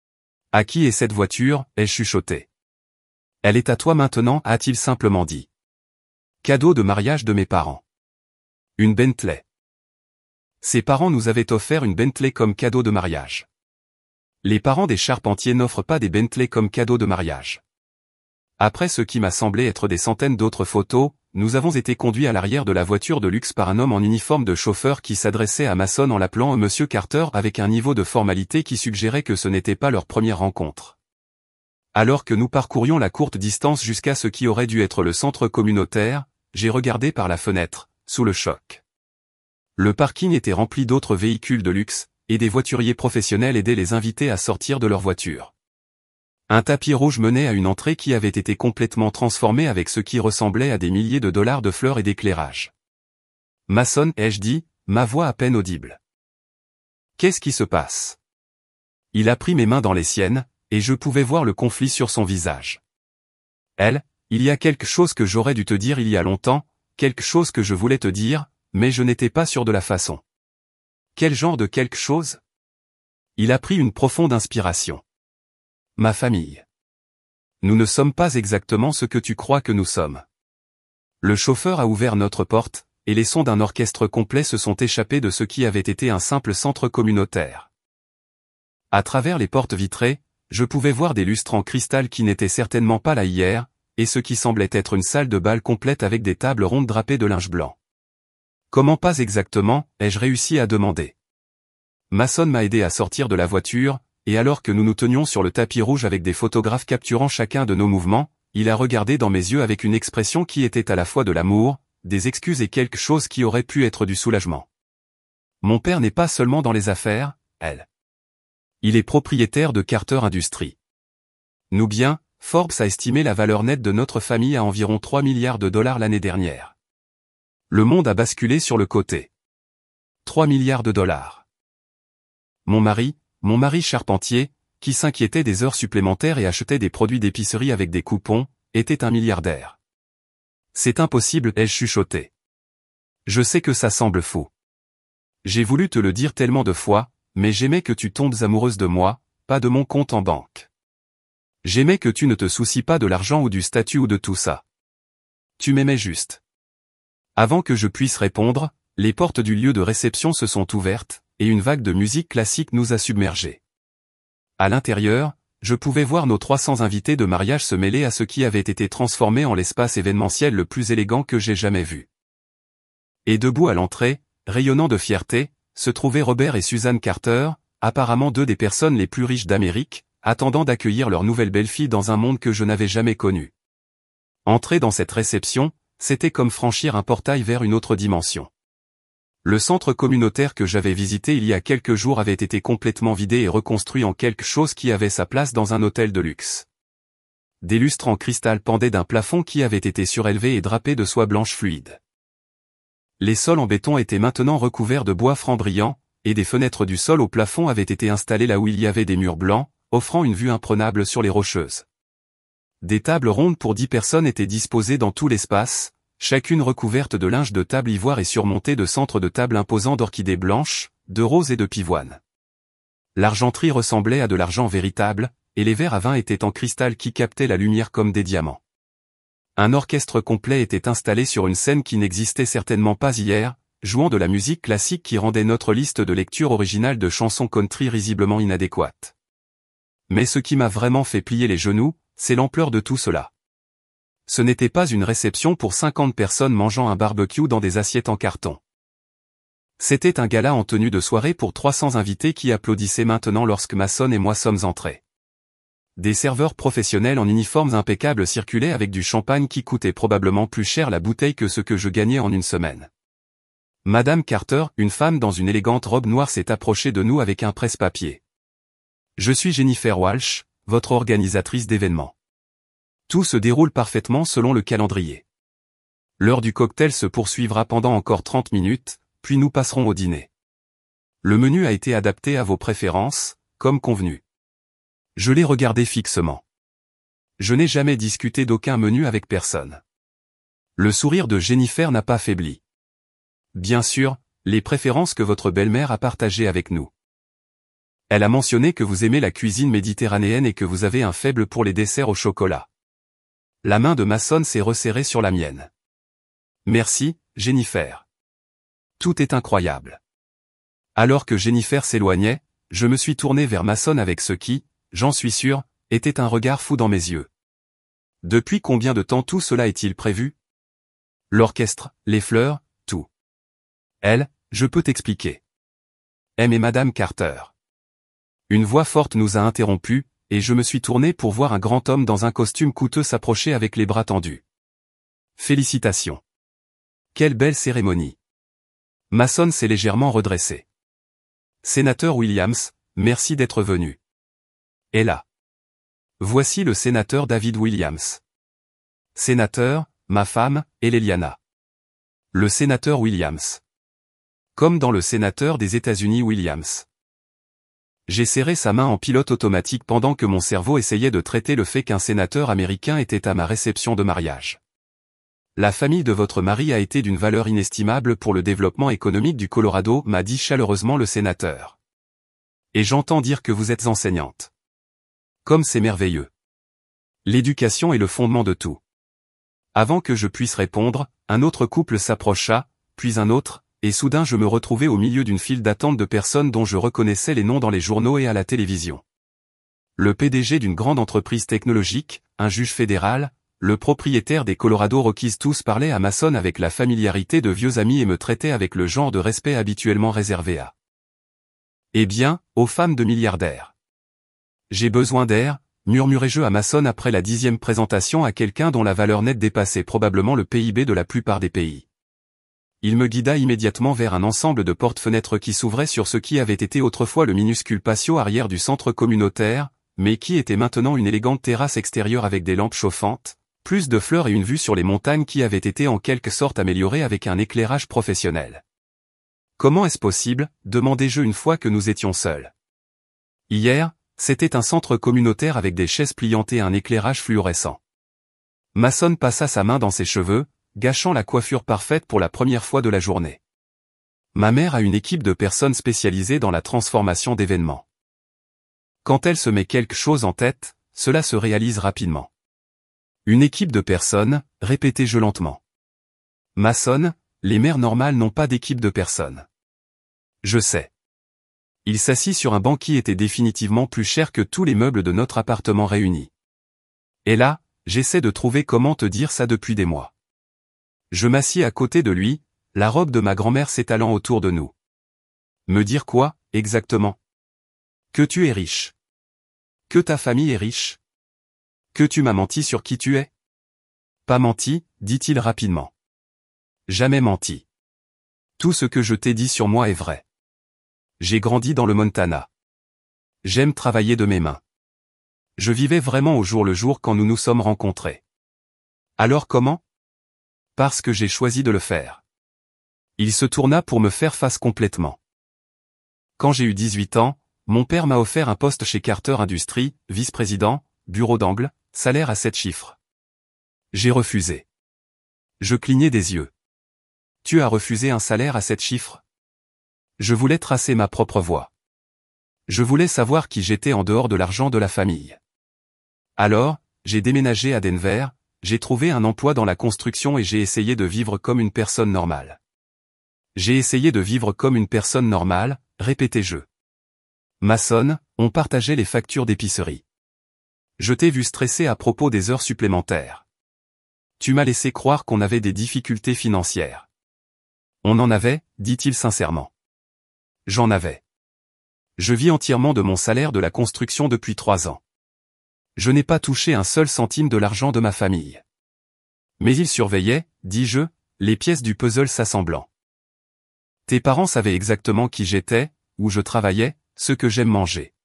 « À qui est cette voiture ?» ai-je chuchoté. « Elle est à toi maintenant » a-t-il simplement dit. Cadeau de mariage de mes parents. Une Bentley. Ses parents nous avaient offert une Bentley comme cadeau de mariage. Les parents des Charpentier n'offrent pas des Bentley comme cadeau de mariage. Après ce qui m'a semblé être des centaines d'autres photos, nous avons été conduits à l'arrière de la voiture de luxe par un homme en uniforme de chauffeur qui s'adressait à Mason en l'appelant Monsieur Carter avec un niveau de formalité qui suggérait que ce n'était pas leur première rencontre. Alors que nous parcourions la courte distance jusqu'à ce qui aurait dû être le centre communautaire, j'ai regardé par la fenêtre, sous le choc. Le parking était rempli d'autres véhicules de luxe, et des voituriers professionnels aidaient les invités à sortir de leur voiture. Un tapis rouge menait à une entrée qui avait été complètement transformée avec ce qui ressemblait à des milliers de dollars de fleurs et d'éclairage. Mason, ai-je dit, ma voix à peine audible. Qu'est-ce qui se passe? Il a pris mes mains dans les siennes, et je pouvais voir le conflit sur son visage. Elle, il y a quelque chose que j'aurais dû te dire il y a longtemps, quelque chose que je voulais te dire, mais je n'étais pas sûr de la façon. Quel genre de quelque chose? Il a pris une profonde inspiration. Ma famille. Nous ne sommes pas exactement ce que tu crois que nous sommes. Le chauffeur a ouvert notre porte, et les sons d'un orchestre complet se sont échappés de ce qui avait été un simple centre communautaire. À travers les portes vitrées, je pouvais voir des lustres en cristal qui n'étaient certainement pas là hier, et ce qui semblait être une salle de bal complète avec des tables rondes drapées de linge blanc. Comment pas exactement, ai-je réussi à demander. Mason m'a aidé à sortir de la voiture, et alors que nous nous tenions sur le tapis rouge avec des photographes capturant chacun de nos mouvements, il a regardé dans mes yeux avec une expression qui était à la fois de l'amour, des excuses et quelque chose qui aurait pu être du soulagement. Mon père n'est pas seulement dans les affaires, elle. Il est propriétaire de Carter Industries. Nous bien, Forbes a estimé la valeur nette de notre famille à environ 3 milliards de dollars l'année dernière. Le monde a basculé sur le côté. 3 milliards de dollars. Mon mari charpentier, qui s'inquiétait des heures supplémentaires et achetait des produits d'épicerie avec des coupons, était un milliardaire. C'est impossible, ai-je chuchoté. Je sais que ça semble fou. J'ai voulu te le dire tellement de fois, mais j'aimais que tu tombes amoureuse de moi, pas de mon compte en banque. J'aimais que tu ne te soucies pas de l'argent ou du statut ou de tout ça. Tu m'aimais juste. Avant que je puisse répondre, les portes du lieu de réception se sont ouvertes, et une vague de musique classique nous a submergés. À l'intérieur, je pouvais voir nos 300 invités de mariage se mêler à ce qui avait été transformé en l'espace événementiel le plus élégant que j'ai jamais vu. Et debout à l'entrée, rayonnant de fierté, se trouvaient Robert et Suzanne Carter, apparemment deux des personnes les plus riches d'Amérique, attendant d'accueillir leur nouvelle belle-fille dans un monde que je n'avais jamais connu. Entrer dans cette réception, c'était comme franchir un portail vers une autre dimension. Le centre communautaire que j'avais visité il y a quelques jours avait été complètement vidé et reconstruit en quelque chose qui avait sa place dans un hôtel de luxe. Des lustres en cristal pendaient d'un plafond qui avait été surélevé et drapé de soie blanche fluide. Les sols en béton étaient maintenant recouverts de bois franc brillant, et des fenêtres du sol au plafond avaient été installées là où il y avait des murs blancs, offrant une vue imprenable sur les Rocheuses. Des tables rondes pour 10 personnes étaient disposées dans tout l'espace, chacune recouverte de linge de table ivoire et surmontée de centres de table imposants d'orchidées blanches, de roses et de pivoines. L'argenterie ressemblait à de l'argent véritable, et les verres à vin étaient en cristal qui captaient la lumière comme des diamants. Un orchestre complet était installé sur une scène qui n'existait certainement pas hier, jouant de la musique classique qui rendait notre liste de lecture originale de chansons country risiblement inadéquate. Mais ce qui m'a vraiment fait plier les genoux, c'est l'ampleur de tout cela. Ce n'était pas une réception pour 50 personnes mangeant un barbecue dans des assiettes en carton. C'était un gala en tenue de soirée pour 300 invités qui applaudissaient maintenant lorsque Mason et moi sommes entrés. Des serveurs professionnels en uniformes impeccables circulaient avec du champagne qui coûtait probablement plus cher la bouteille que ce que je gagnais en une semaine. Madame Carter, une femme dans une élégante robe noire s'est approchée de nous avec un presse-papier. Je suis Jennifer Walsh, votre organisatrice d'événements. Tout se déroule parfaitement selon le calendrier. L'heure du cocktail se poursuivra pendant encore 30 minutes, puis nous passerons au dîner. Le menu a été adapté à vos préférences, comme convenu. Je l'ai regardé fixement. Je n'ai jamais discuté d'aucun menu avec personne. Le sourire de Jennifer n'a pas faibli. Bien sûr, les préférences que votre belle-mère a partagées avec nous. Elle a mentionné que vous aimez la cuisine méditerranéenne et que vous avez un faible pour les desserts au chocolat. La main de Mason s'est resserrée sur la mienne. Merci, Jennifer. Tout est incroyable. Alors que Jennifer s'éloignait, je me suis tourné vers Mason avec ce qui, j'en suis sûr, était un regard fou dans mes yeux. Depuis combien de temps tout cela est-il prévu? L'orchestre, les fleurs, tout. Elle, je peux t'expliquer. M et Madame Carter. Une voix forte nous a interrompus, et je me suis tourné pour voir un grand homme dans un costume coûteux s'approcher avec les bras tendus. Félicitations. Quelle belle cérémonie. Mason s'est légèrement redressé. Sénateur Williams, merci d'être venu. Et là. Voici le sénateur David Williams. Sénateur, ma femme, et Leliana. Le sénateur Williams. Comme dans le sénateur des États-Unis Williams. J'ai serré sa main en pilote automatique pendant que mon cerveau essayait de traiter le fait qu'un sénateur américain était à ma réception de mariage. La famille de votre mari a été d'une valeur inestimable pour le développement économique du Colorado, m'a dit chaleureusement le sénateur. Et j'entends dire que vous êtes enseignante. Comme c'est merveilleux. L'éducation est le fondement de tout. Avant que je puisse répondre, un autre couple s'approcha, puis un autre, et soudain je me retrouvai au milieu d'une file d'attente de personnes dont je reconnaissais les noms dans les journaux et à la télévision. Le PDG d'une grande entreprise technologique, un juge fédéral, le propriétaire des Colorado Rockies, tous parlaient à Mason avec la familiarité de vieux amis et me traitaient avec le genre de respect habituellement réservé à. Eh bien, aux femmes de milliardaires. J'ai besoin d'air, murmurai-je à Mason après la 10e présentation à quelqu'un dont la valeur nette dépassait probablement le PIB de la plupart des pays. Il me guida immédiatement vers un ensemble de portes-fenêtres qui s'ouvraient sur ce qui avait été autrefois le minuscule patio arrière du centre communautaire, mais qui était maintenant une élégante terrasse extérieure avec des lampes chauffantes, plus de fleurs et une vue sur les montagnes qui avaient été en quelque sorte améliorées avec un éclairage professionnel. Comment est-ce possible, demandai-je une fois que nous étions seuls. Hier, c'était un centre communautaire avec des chaises pliantes et un éclairage fluorescent. Mason passa sa main dans ses cheveux, gâchant la coiffure parfaite pour la première fois de la journée. Ma mère a une équipe de personnes spécialisées dans la transformation d'événements. Quand elle se met quelque chose en tête, cela se réalise rapidement. Une équipe de personnes, répétai-je lentement. Mason, les mères normales n'ont pas d'équipe de personnes. Je sais. Il s'assit sur un banc qui était définitivement plus cher que tous les meubles de notre appartement réunis. Et là, j'essaie de trouver comment te dire ça depuis des mois. Je m'assis à côté de lui, la robe de ma grand-mère s'étalant autour de nous. Me dire quoi, exactement? Que tu es riche. Que ta famille est riche. Que tu m'as menti sur qui tu es? Pas menti, dit-il rapidement. Jamais menti. Tout ce que je t'ai dit sur moi est vrai. J'ai grandi dans le Montana. J'aime travailler de mes mains. Je vivais vraiment au jour le jour quand nous nous sommes rencontrés. Alors comment? Parce que j'ai choisi de le faire. Il se tourna pour me faire face complètement. Quand j'ai eu 18 ans, mon père m'a offert un poste chez Carter Industries, vice-président, bureau d'angle, salaire à 7 chiffres. J'ai refusé. Je clignais des yeux. Tu as refusé un salaire à 7 chiffres? Je voulais tracer ma propre voie. Je voulais savoir qui j'étais en dehors de l'argent de la famille. Alors, j'ai déménagé à Denver, j'ai trouvé un emploi dans la construction et j'ai essayé de vivre comme une personne normale. J'ai essayé de vivre comme une personne normale, répétai-je. Mason, on partageait les factures d'épicerie. Je t'ai vu stressé à propos des heures supplémentaires. Tu m'as laissé croire qu'on avait des difficultés financières. On en avait, dit-il sincèrement. J'en avais. Je vis entièrement de mon salaire de la construction depuis 3 ans. Je n'ai pas touché un seul centime de l'argent de ma famille. Mais il surveillait, dis-je, les pièces du puzzle s'assemblant. Tes parents savaient exactement qui j'étais, où je travaillais, ce que j'aime manger.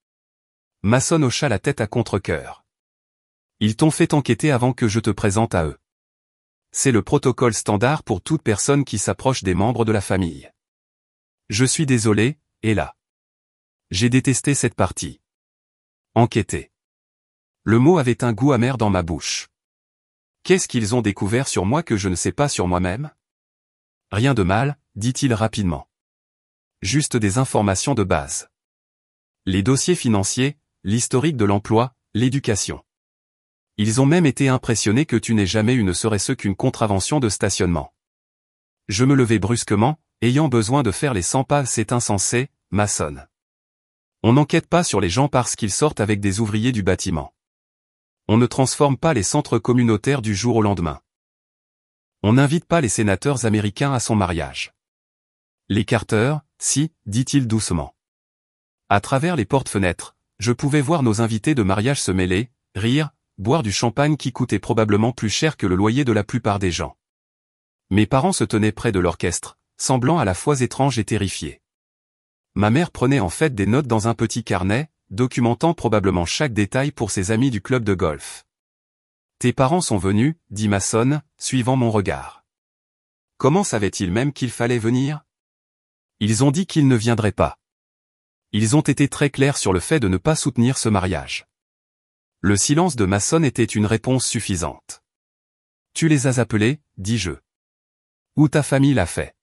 Mason hocha la tête à contre-cœur. Ils t'ont fait enquêter avant que je te présente à eux. C'est le protocole standard pour toute personne qui s'approche des membres de la famille. Je suis désolé, et là. J'ai détesté cette partie. Enquêter. Le mot avait un goût amer dans ma bouche. Qu'est-ce qu'ils ont découvert sur moi que je ne sais pas sur moi-même? Rien de mal, dit-il rapidement. Juste des informations de base. Les dossiers financiers, l'historique de l'emploi, l'éducation. Ils ont même été impressionnés que tu n'aies jamais eu ne serait-ce qu'une contravention de stationnement. Je me levai brusquement, ayant besoin de faire les 100 pas. C'est insensé, Mason. On n'enquête pas sur les gens parce qu'ils sortent avec des ouvriers du bâtiment. On ne transforme pas les centres communautaires du jour au lendemain. On n'invite pas les sénateurs américains à son mariage. Les Carter, si, dit-il doucement. À travers les portes-fenêtres, je pouvais voir nos invités de mariage se mêler, rire, boire du champagne qui coûtait probablement plus cher que le loyer de la plupart des gens. Mes parents se tenaient près de l'orchestre, semblant à la fois étranges et terrifiés. Ma mère prenait en fait des notes dans un petit carnet, documentant probablement chaque détail pour ses amis du club de golf. Tes parents sont venus, dit Mason, suivant mon regard. Comment savaient-ils même qu'il fallait venir? Ils ont dit qu'ils ne viendraient pas. Ils ont été très clairs sur le fait de ne pas soutenir ce mariage. Le silence de Mason était une réponse suffisante. Tu les as appelés, dis-je. Ou ta famille l'a fait.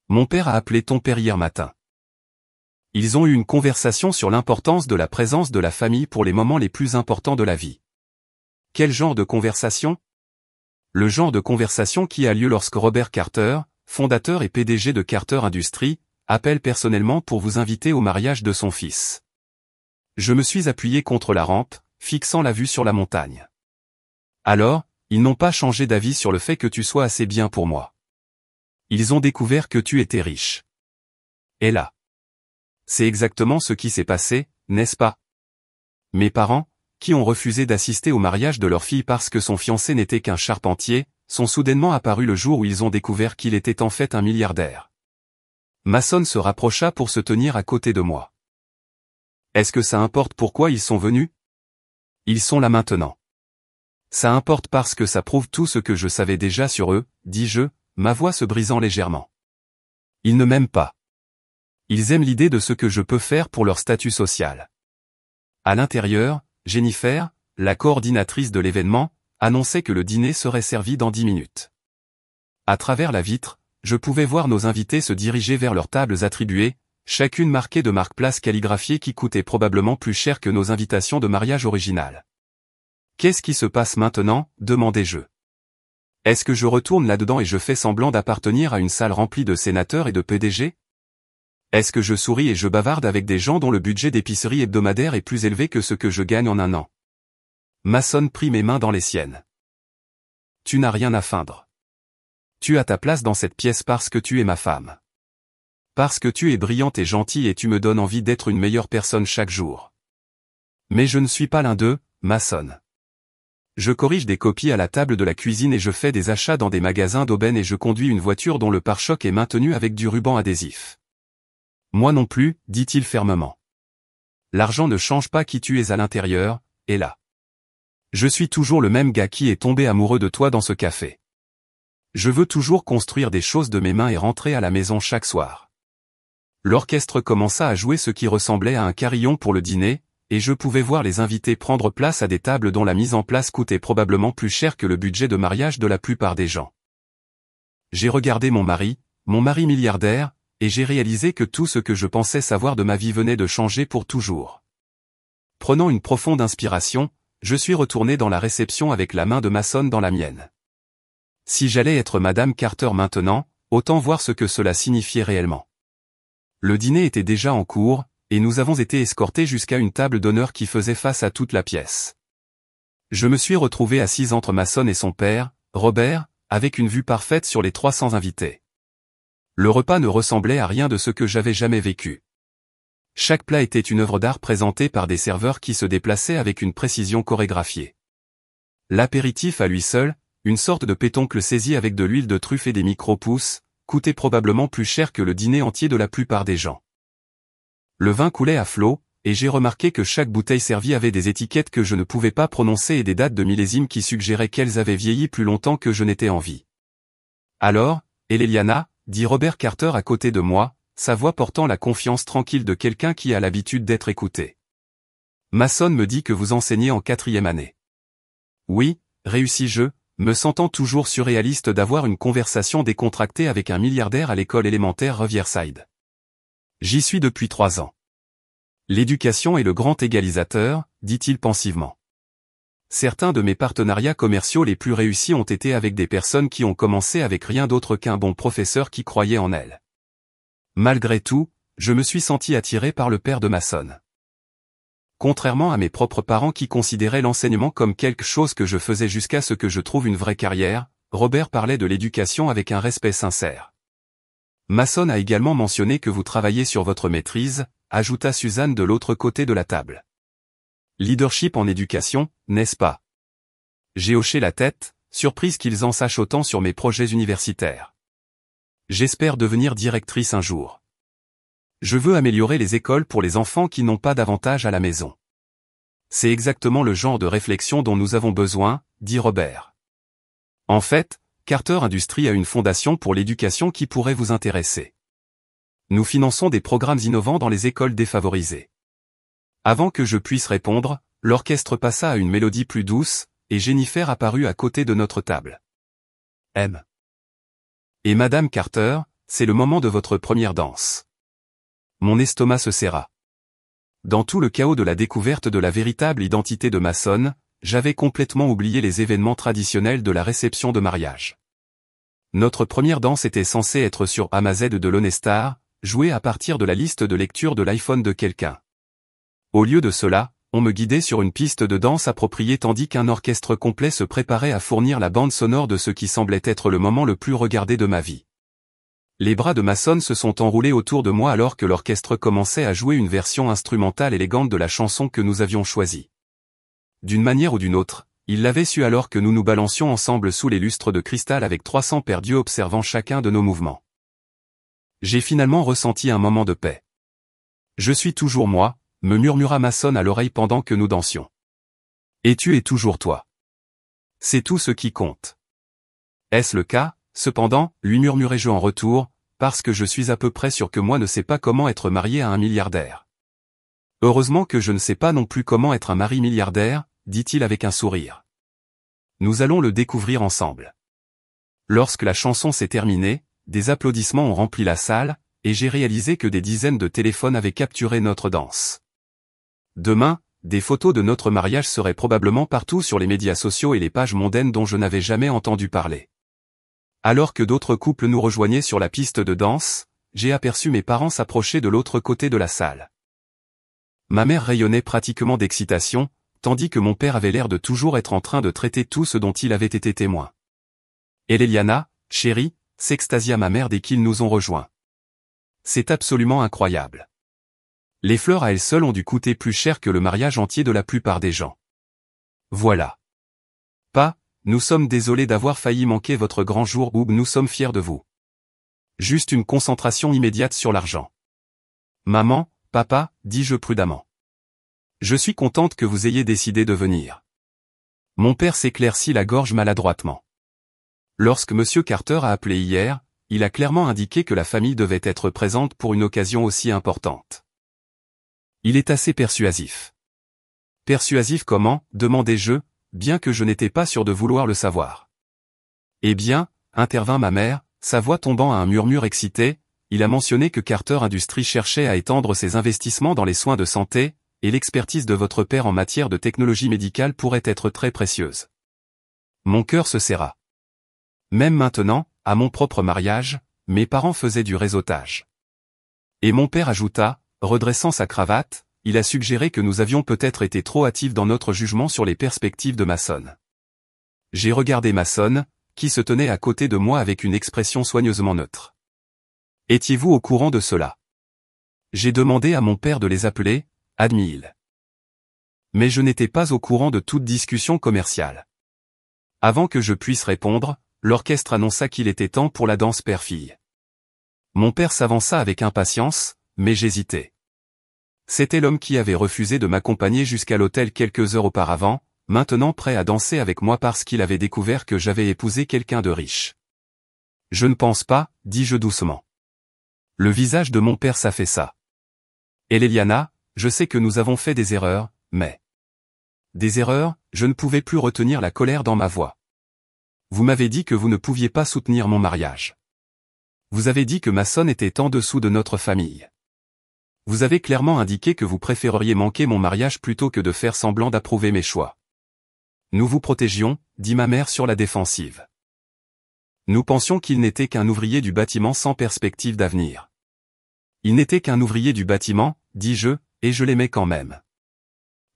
Mon père a appelé ton père hier matin. Ils ont eu une conversation sur l'importance de la présence de la famille pour les moments les plus importants de la vie. Quel genre de conversation? Le genre de conversation qui a lieu lorsque Robert Carter, fondateur et PDG de Carter Industries, appelle personnellement pour vous inviter au mariage de son fils. Je me suis appuyé contre la rampe, fixant la vue sur la montagne. Alors, ils n'ont pas changé d'avis sur le fait que tu sois assez bien pour moi. Ils ont découvert que tu étais riche. Et là. C'est exactement ce qui s'est passé, n'est-ce pas? Mes parents, qui ont refusé d'assister au mariage de leur fille parce que son fiancé n'était qu'un charpentier, sont soudainement apparus le jour où ils ont découvert qu'il était en fait un milliardaire. Mason se rapprocha pour se tenir à côté de moi. Est-ce que ça importe pourquoi ils sont venus? Ils sont là maintenant. Ça importe parce que ça prouve tout ce que je savais déjà sur eux, dis-je, ma voix se brisant légèrement. Ils ne m'aiment pas. Ils aiment l'idée de ce que je peux faire pour leur statut social. À l'intérieur, Jennifer, la coordinatrice de l'événement, annonçait que le dîner serait servi dans 10 minutes. À travers la vitre, je pouvais voir nos invités se diriger vers leurs tables attribuées, chacune marquée de marque-place calligraphiée qui coûtait probablement plus cher que nos invitations de mariage originales. Qu'est-ce qui se passe maintenant? Demandai-je. Est-ce que je retourne là-dedans et je fais semblant d'appartenir à une salle remplie de sénateurs et de PDG? Est-ce que je souris et je bavarde avec des gens dont le budget d'épicerie hebdomadaire est plus élevé que ce que je gagne en un an? Mason prit mes mains dans les siennes. Tu n'as rien à feindre. Tu as ta place dans cette pièce parce que tu es ma femme. Parce que tu es brillante et gentille et tu me donnes envie d'être une meilleure personne chaque jour. Mais je ne suis pas l'un d'eux, Mason. Je corrige des copies à la table de la cuisine et je fais des achats dans des magasins d'aubaine et je conduis une voiture dont le pare-choc est maintenu avec du ruban adhésif. Moi non plus, dit-il fermement. L'argent ne change pas qui tu es à l'intérieur, et là. Je suis toujours le même gars qui est tombé amoureux de toi dans ce café. Je veux toujours construire des choses de mes mains et rentrer à la maison chaque soir. L'orchestre commença à jouer ce qui ressemblait à un carillon pour le dîner, et je pouvais voir les invités prendre place à des tables dont la mise en place coûtait probablement plus cher que le budget de mariage de la plupart des gens. J'ai regardé mon mari milliardaire, et j'ai réalisé que tout ce que je pensais savoir de ma vie venait de changer pour toujours. Prenant une profonde inspiration, je suis retourné dans la réception avec la main de Mason dans la mienne. Si j'allais être Madame Carter maintenant, autant voir ce que cela signifiait réellement. Le dîner était déjà en cours, et nous avons été escortés jusqu'à une table d'honneur qui faisait face à toute la pièce. Je me suis retrouvé assis entre Mason et son père, Robert, avec une vue parfaite sur les 300 invités. Le repas ne ressemblait à rien de ce que j'avais jamais vécu. Chaque plat était une œuvre d'art présentée par des serveurs qui se déplaçaient avec une précision chorégraphiée. L'apéritif à lui seul, une sorte de pétoncle saisi avec de l'huile de truffe et des micro-pousses, coûtait probablement plus cher que le dîner entier de la plupart des gens. Le vin coulait à flot, et j'ai remarqué que chaque bouteille servie avait des étiquettes que je ne pouvais pas prononcer et des dates de millésimes qui suggéraient qu'elles avaient vieilli plus longtemps que je n'étais en vie. Alors, Eliana, dit Robert Carter à côté de moi, sa voix portant la confiance tranquille de quelqu'un qui a l'habitude d'être écouté. Mason me dit que vous enseignez en 4e année. Oui, réussis-je, me sentant toujours surréaliste d'avoir une conversation décontractée avec un milliardaire à l'école élémentaire Riverside. J'y suis depuis 3 ans. L'éducation est le grand égalisateur, dit-il pensivement. Certains de mes partenariats commerciaux les plus réussis ont été avec des personnes qui ont commencé avec rien d'autre qu'un bon professeur qui croyait en elles. Malgré tout, je me suis senti attiré par le père de Mason. Contrairement à mes propres parents qui considéraient l'enseignement comme quelque chose que je faisais jusqu'à ce que je trouve une vraie carrière, Robert parlait de l'éducation avec un respect sincère. Mason a également mentionné que vous travaillez sur votre maîtrise, ajouta Suzanne de l'autre côté de la table. Leadership en éducation, n'est-ce pas? J'ai hoché la tête, surprise qu'ils en sachent autant sur mes projets universitaires. J'espère devenir directrice un jour. Je veux améliorer les écoles pour les enfants qui n'ont pas d'avantage à la maison. C'est exactement le genre de réflexion dont nous avons besoin, dit Robert. En fait, Carter Industries a une fondation pour l'éducation qui pourrait vous intéresser. Nous finançons des programmes innovants dans les écoles défavorisées. Avant que je puisse répondre, l'orchestre passa à une mélodie plus douce, et Jennifer apparut à côté de notre table. M. Et Madame Carter, c'est le moment de votre première danse. Mon estomac se serra. Dans tout le chaos de la découverte de la véritable identité de Mason, j'avais complètement oublié les événements traditionnels de la réception de mariage. Notre première danse était censée être sur AMZ de l'Honestar, jouée à partir de la liste de lecture de l'iPhone de quelqu'un. Au lieu de cela, on me guidait sur une piste de danse appropriée tandis qu'un orchestre complet se préparait à fournir la bande sonore de ce qui semblait être le moment le plus regardé de ma vie. Les bras de Mason se sont enroulés autour de moi alors que l'orchestre commençait à jouer une version instrumentale élégante de la chanson que nous avions choisie. D'une manière ou d'une autre, il l'avait su alors que nous nous balancions ensemble sous les lustres de cristal avec 300 paires d'yeux observant chacun de nos mouvements. J'ai finalement ressenti un moment de paix. Je suis toujours moi, me murmura Mason à l'oreille pendant que nous dansions. Et tu es toujours toi. C'est tout ce qui compte. Est-ce le cas, cependant, lui murmurai-je en retour, parce que je suis à peu près sûr que moi ne sais pas comment être marié à un milliardaire. Heureusement que je ne sais pas non plus comment être un mari milliardaire, dit-il avec un sourire. Nous allons le découvrir ensemble. Lorsque la chanson s'est terminée, des applaudissements ont rempli la salle, et j'ai réalisé que des dizaines de téléphones avaient capturé notre danse. Demain, des photos de notre mariage seraient probablement partout sur les médias sociaux et les pages mondaines dont je n'avais jamais entendu parler. Alors que d'autres couples nous rejoignaient sur la piste de danse, j'ai aperçu mes parents s'approcher de l'autre côté de la salle. Ma mère rayonnait pratiquement d'excitation, tandis que mon père avait l'air de toujours être en train de traiter tout ce dont il avait été témoin. « Et Eliana, chérie » s'extasia ma mère dès qu'ils nous ont rejoints. C'est absolument incroyable. Les fleurs à elles seules ont dû coûter plus cher que le mariage entier de la plupart des gens. Voilà. Pas, nous sommes désolés d'avoir failli manquer votre grand jour ou nous sommes fiers de vous. Juste une concentration immédiate sur l'argent. Maman, papa, dis-je prudemment. Je suis contente que vous ayez décidé de venir. Mon père s'éclaircit la gorge maladroitement. Lorsque M. Carter a appelé hier, il a clairement indiqué que la famille devait être présente pour une occasion aussi importante. Il est assez persuasif. Persuasif comment, demandai-je, bien que je n'étais pas sûr de vouloir le savoir. Eh bien, intervint ma mère, sa voix tombant à un murmure excité, il a mentionné que Carter Industries cherchait à étendre ses investissements dans les soins de santé, et l'expertise de votre père en matière de technologie médicale pourrait être très précieuse. Mon cœur se serra. Même maintenant, à mon propre mariage, mes parents faisaient du réseautage. Et mon père ajouta, redressant sa cravate, il a suggéré que nous avions peut-être été trop hâtifs dans notre jugement sur les perspectives de Mason. J'ai regardé Mason, qui se tenait à côté de moi avec une expression soigneusement neutre. Étiez-vous au courant de cela? J'ai demandé à mon père de les appeler, admis-il. Mais je n'étais pas au courant de toute discussion commerciale. Avant que je puisse répondre, l'orchestre annonça qu'il était temps pour la danse père-fille. Mon père s'avança avec impatience, mais j'hésitais. C'était l'homme qui avait refusé de m'accompagner jusqu'à l'hôtel quelques heures auparavant, maintenant prêt à danser avec moi parce qu'il avait découvert que j'avais épousé quelqu'un de riche. Je ne pense pas, dis-je doucement. Le visage de mon père s'affaissa. Eliana, je sais que nous avons fait des erreurs, mais... Des erreurs, je ne pouvais plus retenir la colère dans ma voix. Vous m'avez dit que vous ne pouviez pas soutenir mon mariage. Vous avez dit que Mason était en dessous de notre famille. Vous avez clairement indiqué que vous préféreriez manquer mon mariage plutôt que de faire semblant d'approuver mes choix. Nous vous protégions, dit ma mère sur la défensive. Nous pensions qu'il n'était qu'un ouvrier du bâtiment sans perspective d'avenir. Il n'était qu'un ouvrier du bâtiment, dis-je, et je l'aimais quand même.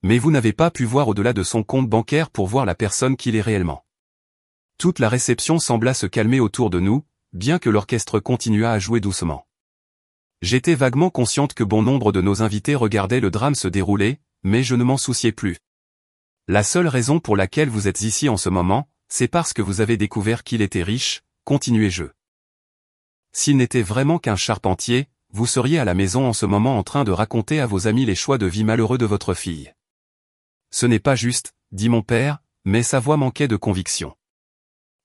Mais vous n'avez pas pu voir au-delà de son compte bancaire pour voir la personne qu'il est réellement. Toute la réception sembla se calmer autour de nous, bien que l'orchestre continuât à jouer doucement. J'étais vaguement consciente que bon nombre de nos invités regardaient le drame se dérouler, mais je ne m'en souciais plus. La seule raison pour laquelle vous êtes ici en ce moment, c'est parce que vous avez découvert qu'il était riche, continuai-je. S'il n'était vraiment qu'un charpentier, vous seriez à la maison en ce moment en train de raconter à vos amis les choix de vie malheureux de votre fille. Ce n'est pas juste, dit mon père, mais sa voix manquait de conviction.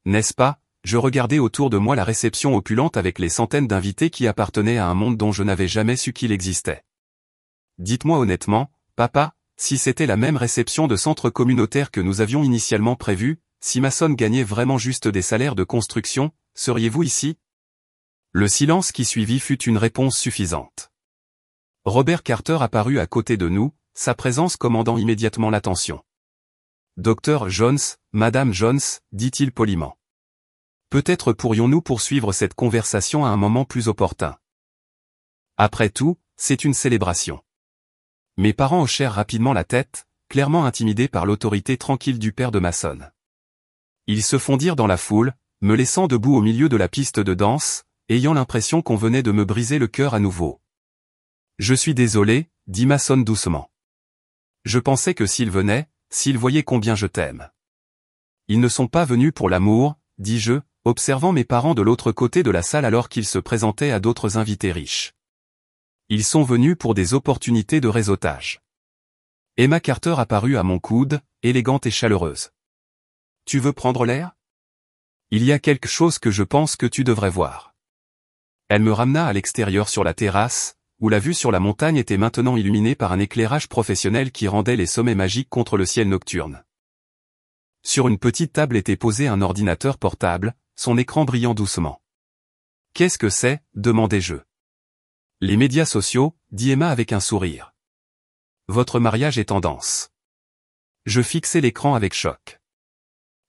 N'est-ce pas? Je regardais autour de moi la réception opulente avec les centaines d'invités qui appartenaient à un monde dont je n'avais jamais su qu'il existait. Dites-moi honnêtement, papa, si c'était la même réception de centre communautaire que nous avions initialement prévue, si Mason gagnait vraiment juste des salaires de construction, seriez-vous ici? Le silence qui suivit fut une réponse suffisante. Robert Carter apparut à côté de nous, sa présence commandant immédiatement l'attention. Dr. Jones, Madame Jones, dit-il poliment. Peut-être pourrions-nous poursuivre cette conversation à un moment plus opportun. Après tout, c'est une célébration. Mes parents hochèrent rapidement la tête, clairement intimidés par l'autorité tranquille du père de Mason. Ils se fondirent dans la foule, me laissant debout au milieu de la piste de danse, ayant l'impression qu'on venait de me briser le cœur à nouveau. Je suis désolé, dit Mason doucement. Je pensais que s'ils venaient, s'ils voyaient combien je t'aime. Ils ne sont pas venus pour l'amour, dis-je, observant mes parents de l'autre côté de la salle alors qu'ils se présentaient à d'autres invités riches. Ils sont venus pour des opportunités de réseautage. Emma Carter apparut à mon coude, élégante et chaleureuse. Tu veux prendre l'air? Il y a quelque chose que je pense que tu devrais voir. Elle me ramena à l'extérieur sur la terrasse, où la vue sur la montagne était maintenant illuminée par un éclairage professionnel qui rendait les sommets magiques contre le ciel nocturne. Sur une petite table était posé un ordinateur portable, son écran brillant doucement. « Qu'est-ce que c'est » demandai-je. « Les médias sociaux » dit Emma avec un sourire. « Votre mariage est tendance. » Je fixai l'écran avec choc.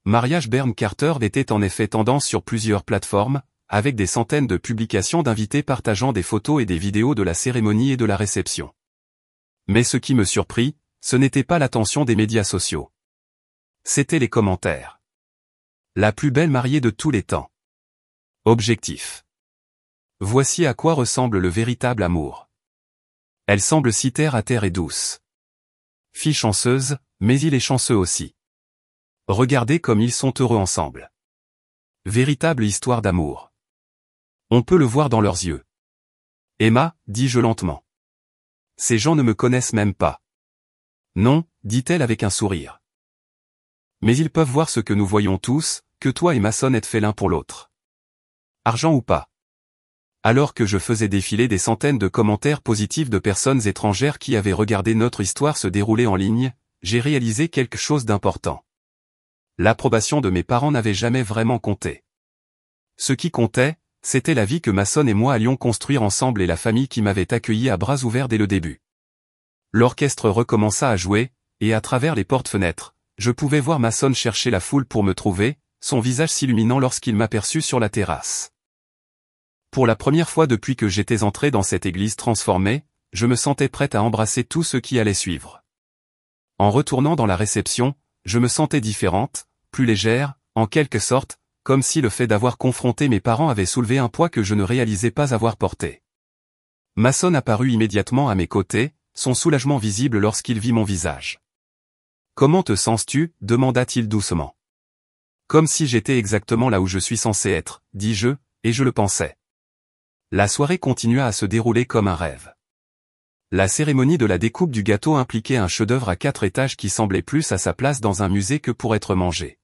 Mariage Bern Carter était en effet tendance sur plusieurs plateformes, avec des centaines de publications d'invités partageant des photos et des vidéos de la cérémonie et de la réception. Mais ce qui me surprit, ce n'était pas l'attention des médias sociaux. C'étaient les commentaires. La plus belle mariée de tous les temps. Objectif. Voici à quoi ressemble le véritable amour. Elle semble si terre à terre et douce. Fille chanceuse, mais il est chanceux aussi. Regardez comme ils sont heureux ensemble. Véritable histoire d'amour. On peut le voir dans leurs yeux. Emma, dis-je lentement. Ces gens ne me connaissent même pas. Non, dit-elle avec un sourire. Mais ils peuvent voir ce que nous voyons tous, que toi et Mason êtes faits l'un pour l'autre. Argent ou pas. Alors que je faisais défiler des centaines de commentaires positifs de personnes étrangères qui avaient regardé notre histoire se dérouler en ligne, j'ai réalisé quelque chose d'important. L'approbation de mes parents n'avait jamais vraiment compté. Ce qui comptait, c'était la vie que Mason et moi allions construire ensemble et la famille qui m'avait accueilli à bras ouverts dès le début. L'orchestre recommença à jouer, et à travers les portes-fenêtres, je pouvais voir Mason chercher la foule pour me trouver, son visage s'illuminant lorsqu'il m'aperçut sur la terrasse. Pour la première fois depuis que j'étais entré dans cette église transformée, je me sentais prête à embrasser tout ce qui allait suivre. En retournant dans la réception, je me sentais différente, plus légère, en quelque sorte, comme si le fait d'avoir confronté mes parents avait soulevé un poids que je ne réalisais pas avoir porté. Mason apparut immédiatement à mes côtés, son soulagement visible lorsqu'il vit mon visage. « Comment te sens-tu » demanda-t-il doucement. « Comme si j'étais exactement là où je suis censé être, dis-je, et je le pensais. » La soirée continua à se dérouler comme un rêve. La cérémonie de la découpe du gâteau impliquait un chef-d'œuvre à 4 étages qui semblait plus à sa place dans un musée que pour être mangé.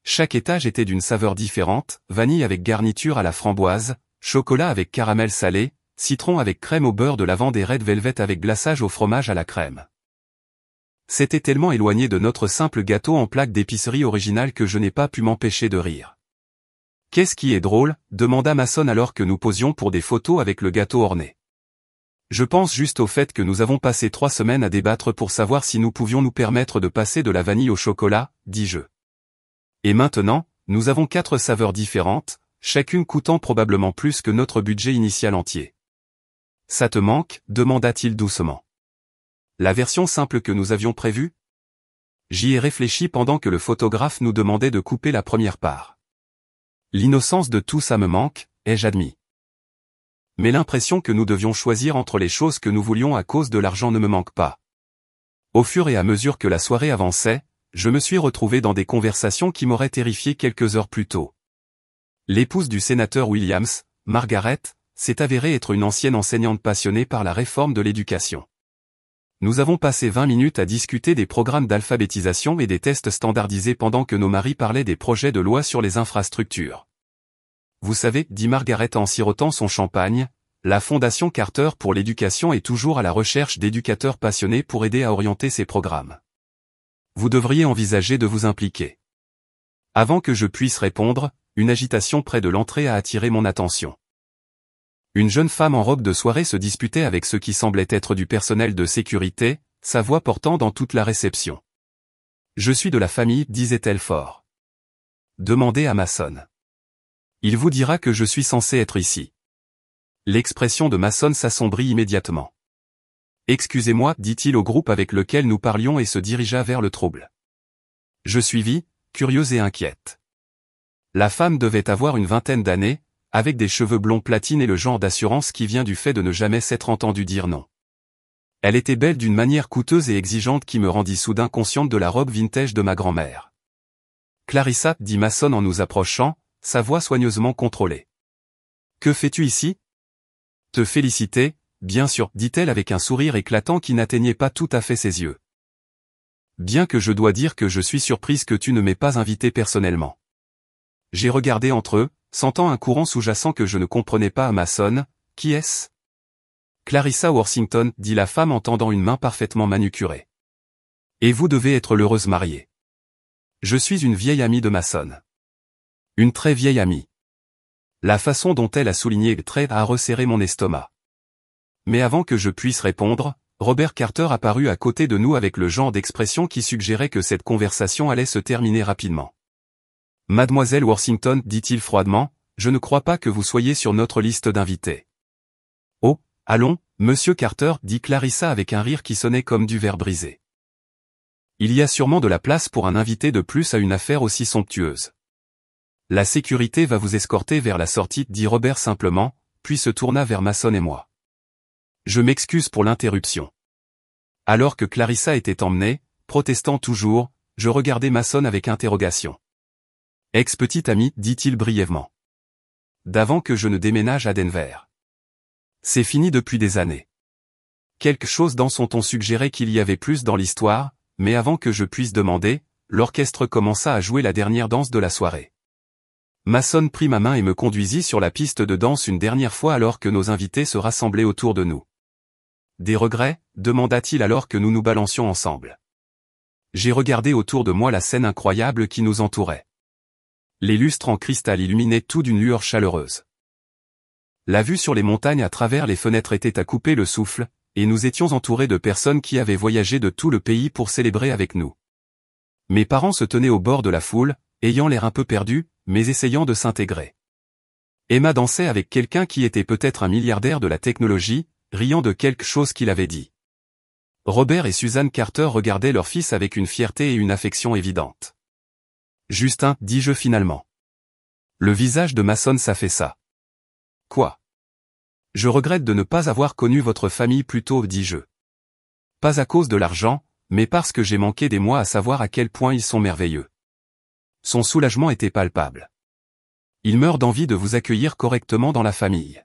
Chaque étage était d'une saveur différente, vanille avec garniture à la framboise, chocolat avec caramel salé, citron avec crème au beurre de lavande et red velvet avec glaçage au fromage à la crème. C'était tellement éloigné de notre simple gâteau en plaque d'épicerie originale que je n'ai pas pu m'empêcher de rire. Qu'est-ce qui est drôle, demanda Mason alors que nous posions pour des photos avec le gâteau orné. Je pense juste au fait que nous avons passé 3 semaines à débattre pour savoir si nous pouvions nous permettre de passer de la vanille au chocolat, dis-je. Et maintenant, nous avons 4 saveurs différentes, chacune coûtant probablement plus que notre budget initial entier. Ça te manque, demanda-t-il doucement. La version simple que nous avions prévue? J'y ai réfléchi pendant que le photographe nous demandait de couper la première part. L'innocence de tout ça me manque, ai-je admis. Mais l'impression que nous devions choisir entre les choses que nous voulions à cause de l'argent ne me manque pas. Au fur et à mesure que la soirée avançait, je me suis retrouvé dans des conversations qui m'auraient terrifié quelques heures plus tôt. L'épouse du sénateur Williams, Margaret, s'est avérée être une ancienne enseignante passionnée par la réforme de l'éducation. Nous avons passé 20 minutes à discuter des programmes d'alphabétisation et des tests standardisés pendant que nos maris parlaient des projets de loi sur les infrastructures. Vous savez, dit Margaret en sirotant son champagne, la Fondation Carter pour l'éducation est toujours à la recherche d'éducateurs passionnés pour aider à orienter ces programmes. Vous devriez envisager de vous impliquer. Avant que je puisse répondre, une agitation près de l'entrée a attiré mon attention. Une jeune femme en robe de soirée se disputait avec ce qui semblait être du personnel de sécurité, sa voix portant dans toute la réception. « Je suis de la famille, disait-elle fort. Demandez à Mason. Il vous dira que je suis censé être ici. » L'expression de Mason s'assombrit immédiatement. « Excusez-moi, dit-il au groupe avec lequel nous parlions et se dirigea vers le trouble. Je suivis, curieuse et inquiète. La femme devait avoir une vingtaine d'années, avec des cheveux blonds platine et le genre d'assurance qui vient du fait de ne jamais s'être entendu dire non. Elle était belle d'une manière coûteuse et exigeante qui me rendit soudain consciente de la robe vintage de ma grand-mère. « Clarissa, dit Mason en nous approchant, sa voix soigneusement contrôlée. « Que fais-tu ici ? » « Te féliciter, bien sûr, dit-elle avec un sourire éclatant qui n'atteignait pas tout à fait ses yeux. « Bien que je dois dire que je suis surprise que tu ne m'aies pas invité personnellement. » J'ai regardé entre eux, sentant un courant sous-jacent que je ne comprenais pas à Mason. « Qui est-ce » ? Clarissa Worthington, dit la femme en tendant une main parfaitement manucurée. « Et vous devez être l'heureuse mariée. » Je suis une vieille amie de Mason. Une très vieille amie. La façon dont elle a souligné le trait a resserré mon estomac. Mais avant que je puisse répondre, Robert Carter apparut à côté de nous avec le genre d'expression qui suggérait que cette conversation allait se terminer rapidement. « Mademoiselle Worthington, dit-il froidement, je ne crois pas que vous soyez sur notre liste d'invités. »« Oh, allons, monsieur Carter, dit Clarissa avec un rire qui sonnait comme du verre brisé. Il y a sûrement de la place pour un invité de plus à une affaire aussi somptueuse. La sécurité va vous escorter vers la sortie, dit Robert simplement, puis se tourna vers Mason et moi. Je m'excuse pour l'interruption. Alors que Clarissa était emmenée, protestant toujours, je regardais Mason avec interrogation. Ex-petite amie, dit-il brièvement. D'avant que je ne déménage à Denver. C'est fini depuis des années. Quelque chose dans son ton suggérait qu'il y avait plus dans l'histoire, mais avant que je puisse demander, l'orchestre commença à jouer la dernière danse de la soirée. Mason prit ma main et me conduisit sur la piste de danse une dernière fois alors que nos invités se rassemblaient autour de nous. Des regrets, demanda-t-il alors que nous nous balancions ensemble. J'ai regardé autour de moi la scène incroyable qui nous entourait. Les lustres en cristal illuminaient tout d'une lueur chaleureuse. La vue sur les montagnes à travers les fenêtres était à couper le souffle, et nous étions entourés de personnes qui avaient voyagé de tout le pays pour célébrer avec nous. Mes parents se tenaient au bord de la foule, ayant l'air un peu perdus, mais essayant de s'intégrer. Emma dansait avec quelqu'un qui était peut-être un milliardaire de la technologie, riant de quelque chose qu'il avait dit. Robert et Suzanne Carter regardaient leur fils avec une fierté et une affection évidente. Justin, dis-je finalement. Le visage de Mason s'affaissa. Quoi ? Je regrette de ne pas avoir connu votre famille plus tôt, dis-je. Pas à cause de l'argent, mais parce que j'ai manqué des mois à savoir à quel point ils sont merveilleux. Son soulagement était palpable. Il meurt d'envie de vous accueillir correctement dans la famille.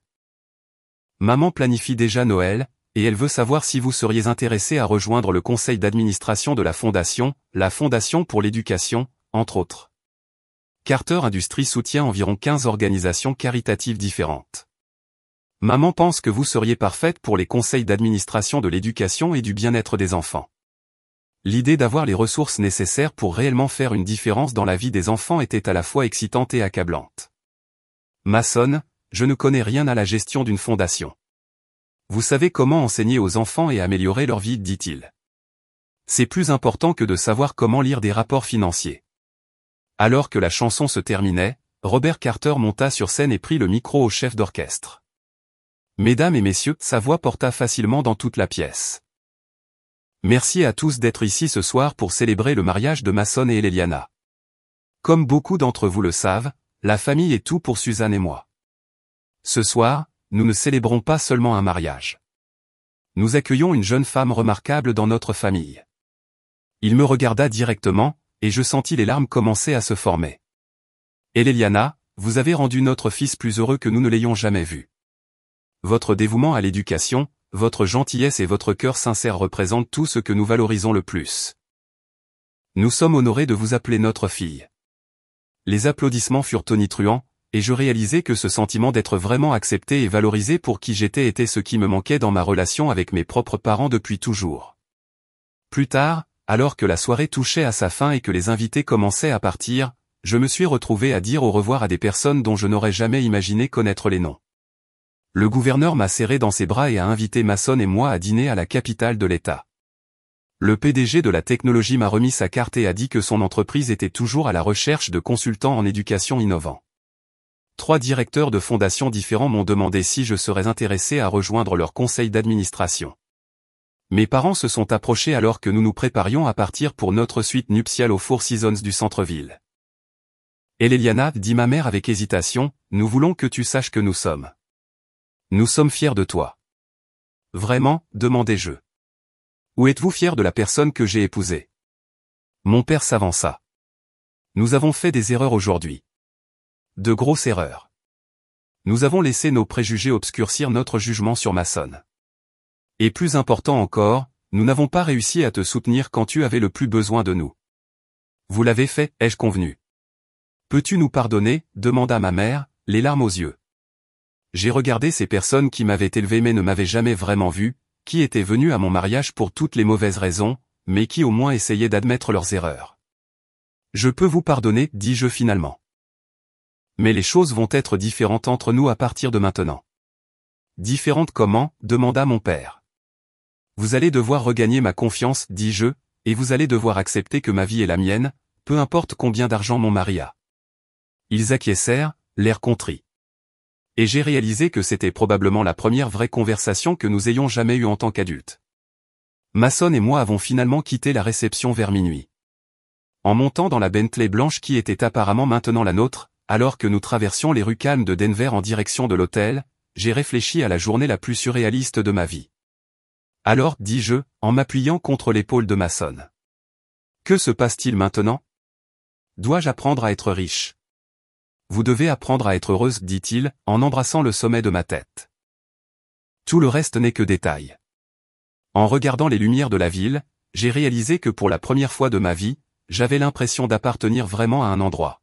Maman planifie déjà Noël, et elle veut savoir si vous seriez intéressé à rejoindre le conseil d'administration de la Fondation pour l'éducation, entre autres. Carter Industries soutient environ 15 organisations caritatives différentes. Maman pense que vous seriez parfaite pour les conseils d'administration de l'éducation et du bien-être des enfants. L'idée d'avoir les ressources nécessaires pour réellement faire une différence dans la vie des enfants était à la fois excitante et accablante. Mason, je ne connais rien à la gestion d'une fondation. Vous savez comment enseigner aux enfants et améliorer leur vie, dit-il. C'est plus important que de savoir comment lire des rapports financiers. Alors que la chanson se terminait, Robert Carter monta sur scène et prit le micro au chef d'orchestre. Mesdames et messieurs, sa voix porta facilement dans toute la pièce. Merci à tous d'être ici ce soir pour célébrer le mariage de Mason et Eliana. Comme beaucoup d'entre vous le savent, la famille est tout pour Suzanne et moi. Ce soir, nous ne célébrons pas seulement un mariage. Nous accueillons une jeune femme remarquable dans notre famille. Il me regarda directement, et je sentis les larmes commencer à se former. Eliana, vous avez rendu notre fils plus heureux que nous ne l'ayons jamais vu. Votre dévouement à l'éducation, votre gentillesse et votre cœur sincère représentent tout ce que nous valorisons le plus. Nous sommes honorés de vous appeler notre fille. Les applaudissements furent tonitruants, et je réalisai que ce sentiment d'être vraiment accepté et valorisé pour qui j'étais était ce qui me manquait dans ma relation avec mes propres parents depuis toujours. Plus tard, alors que la soirée touchait à sa fin et que les invités commençaient à partir, je me suis retrouvé à dire au revoir à des personnes dont je n'aurais jamais imaginé connaître les noms. Le gouverneur m'a serré dans ses bras et a invité Mason et moi à dîner à la capitale de l'État. Le PDG de la technologie m'a remis sa carte et a dit que son entreprise était toujours à la recherche de consultants en éducation innovants. 3 directeurs de fondations différents m'ont demandé si je serais intéressé à rejoindre leur conseil d'administration. Mes parents se sont approchés alors que nous nous préparions à partir pour notre suite nuptiale au Four Seasons du centre-ville. Eliana, dit ma mère avec hésitation, nous voulons que tu saches que nous sommes. Nous sommes fiers de toi. Vraiment, demandai-je. Où êtes-vous fiers de la personne que j'ai épousée? Mon père s'avança. Nous avons fait des erreurs aujourd'hui. De grosses erreurs. Nous avons laissé nos préjugés obscurcir notre jugement sur Mason. Et plus important encore, nous n'avons pas réussi à te soutenir quand tu avais le plus besoin de nous. Vous l'avez fait, ai-je convenu. Peux-tu nous pardonner, demanda ma mère, les larmes aux yeux. J'ai regardé ces personnes qui m'avaient élevé mais ne m'avaient jamais vraiment vu, qui étaient venues à mon mariage pour toutes les mauvaises raisons, mais qui au moins essayaient d'admettre leurs erreurs. Je peux vous pardonner, dis-je finalement. Mais les choses vont être différentes entre nous à partir de maintenant. Différentes comment, demanda mon père. Vous allez devoir regagner ma confiance, dis-je, et vous allez devoir accepter que ma vie est la mienne, peu importe combien d'argent mon mari a. Ils acquiescèrent, l'air contrit. Et j'ai réalisé que c'était probablement la première vraie conversation que nous ayons jamais eue en tant qu'adultes. Mason et moi avons finalement quitté la réception vers minuit. En montant dans la Bentley blanche qui était apparemment maintenant la nôtre, alors que nous traversions les rues calmes de Denver en direction de l'hôtel, j'ai réfléchi à la journée la plus surréaliste de ma vie. Alors, dis-je, en m'appuyant contre l'épaule de Mason. Que se passe-t-il maintenant? Dois-je apprendre à être riche? Vous devez apprendre à être heureuse, dit-il, en embrassant le sommet de ma tête. Tout le reste n'est que détail. En regardant les lumières de la ville, j'ai réalisé que pour la première fois de ma vie, j'avais l'impression d'appartenir vraiment à un endroit.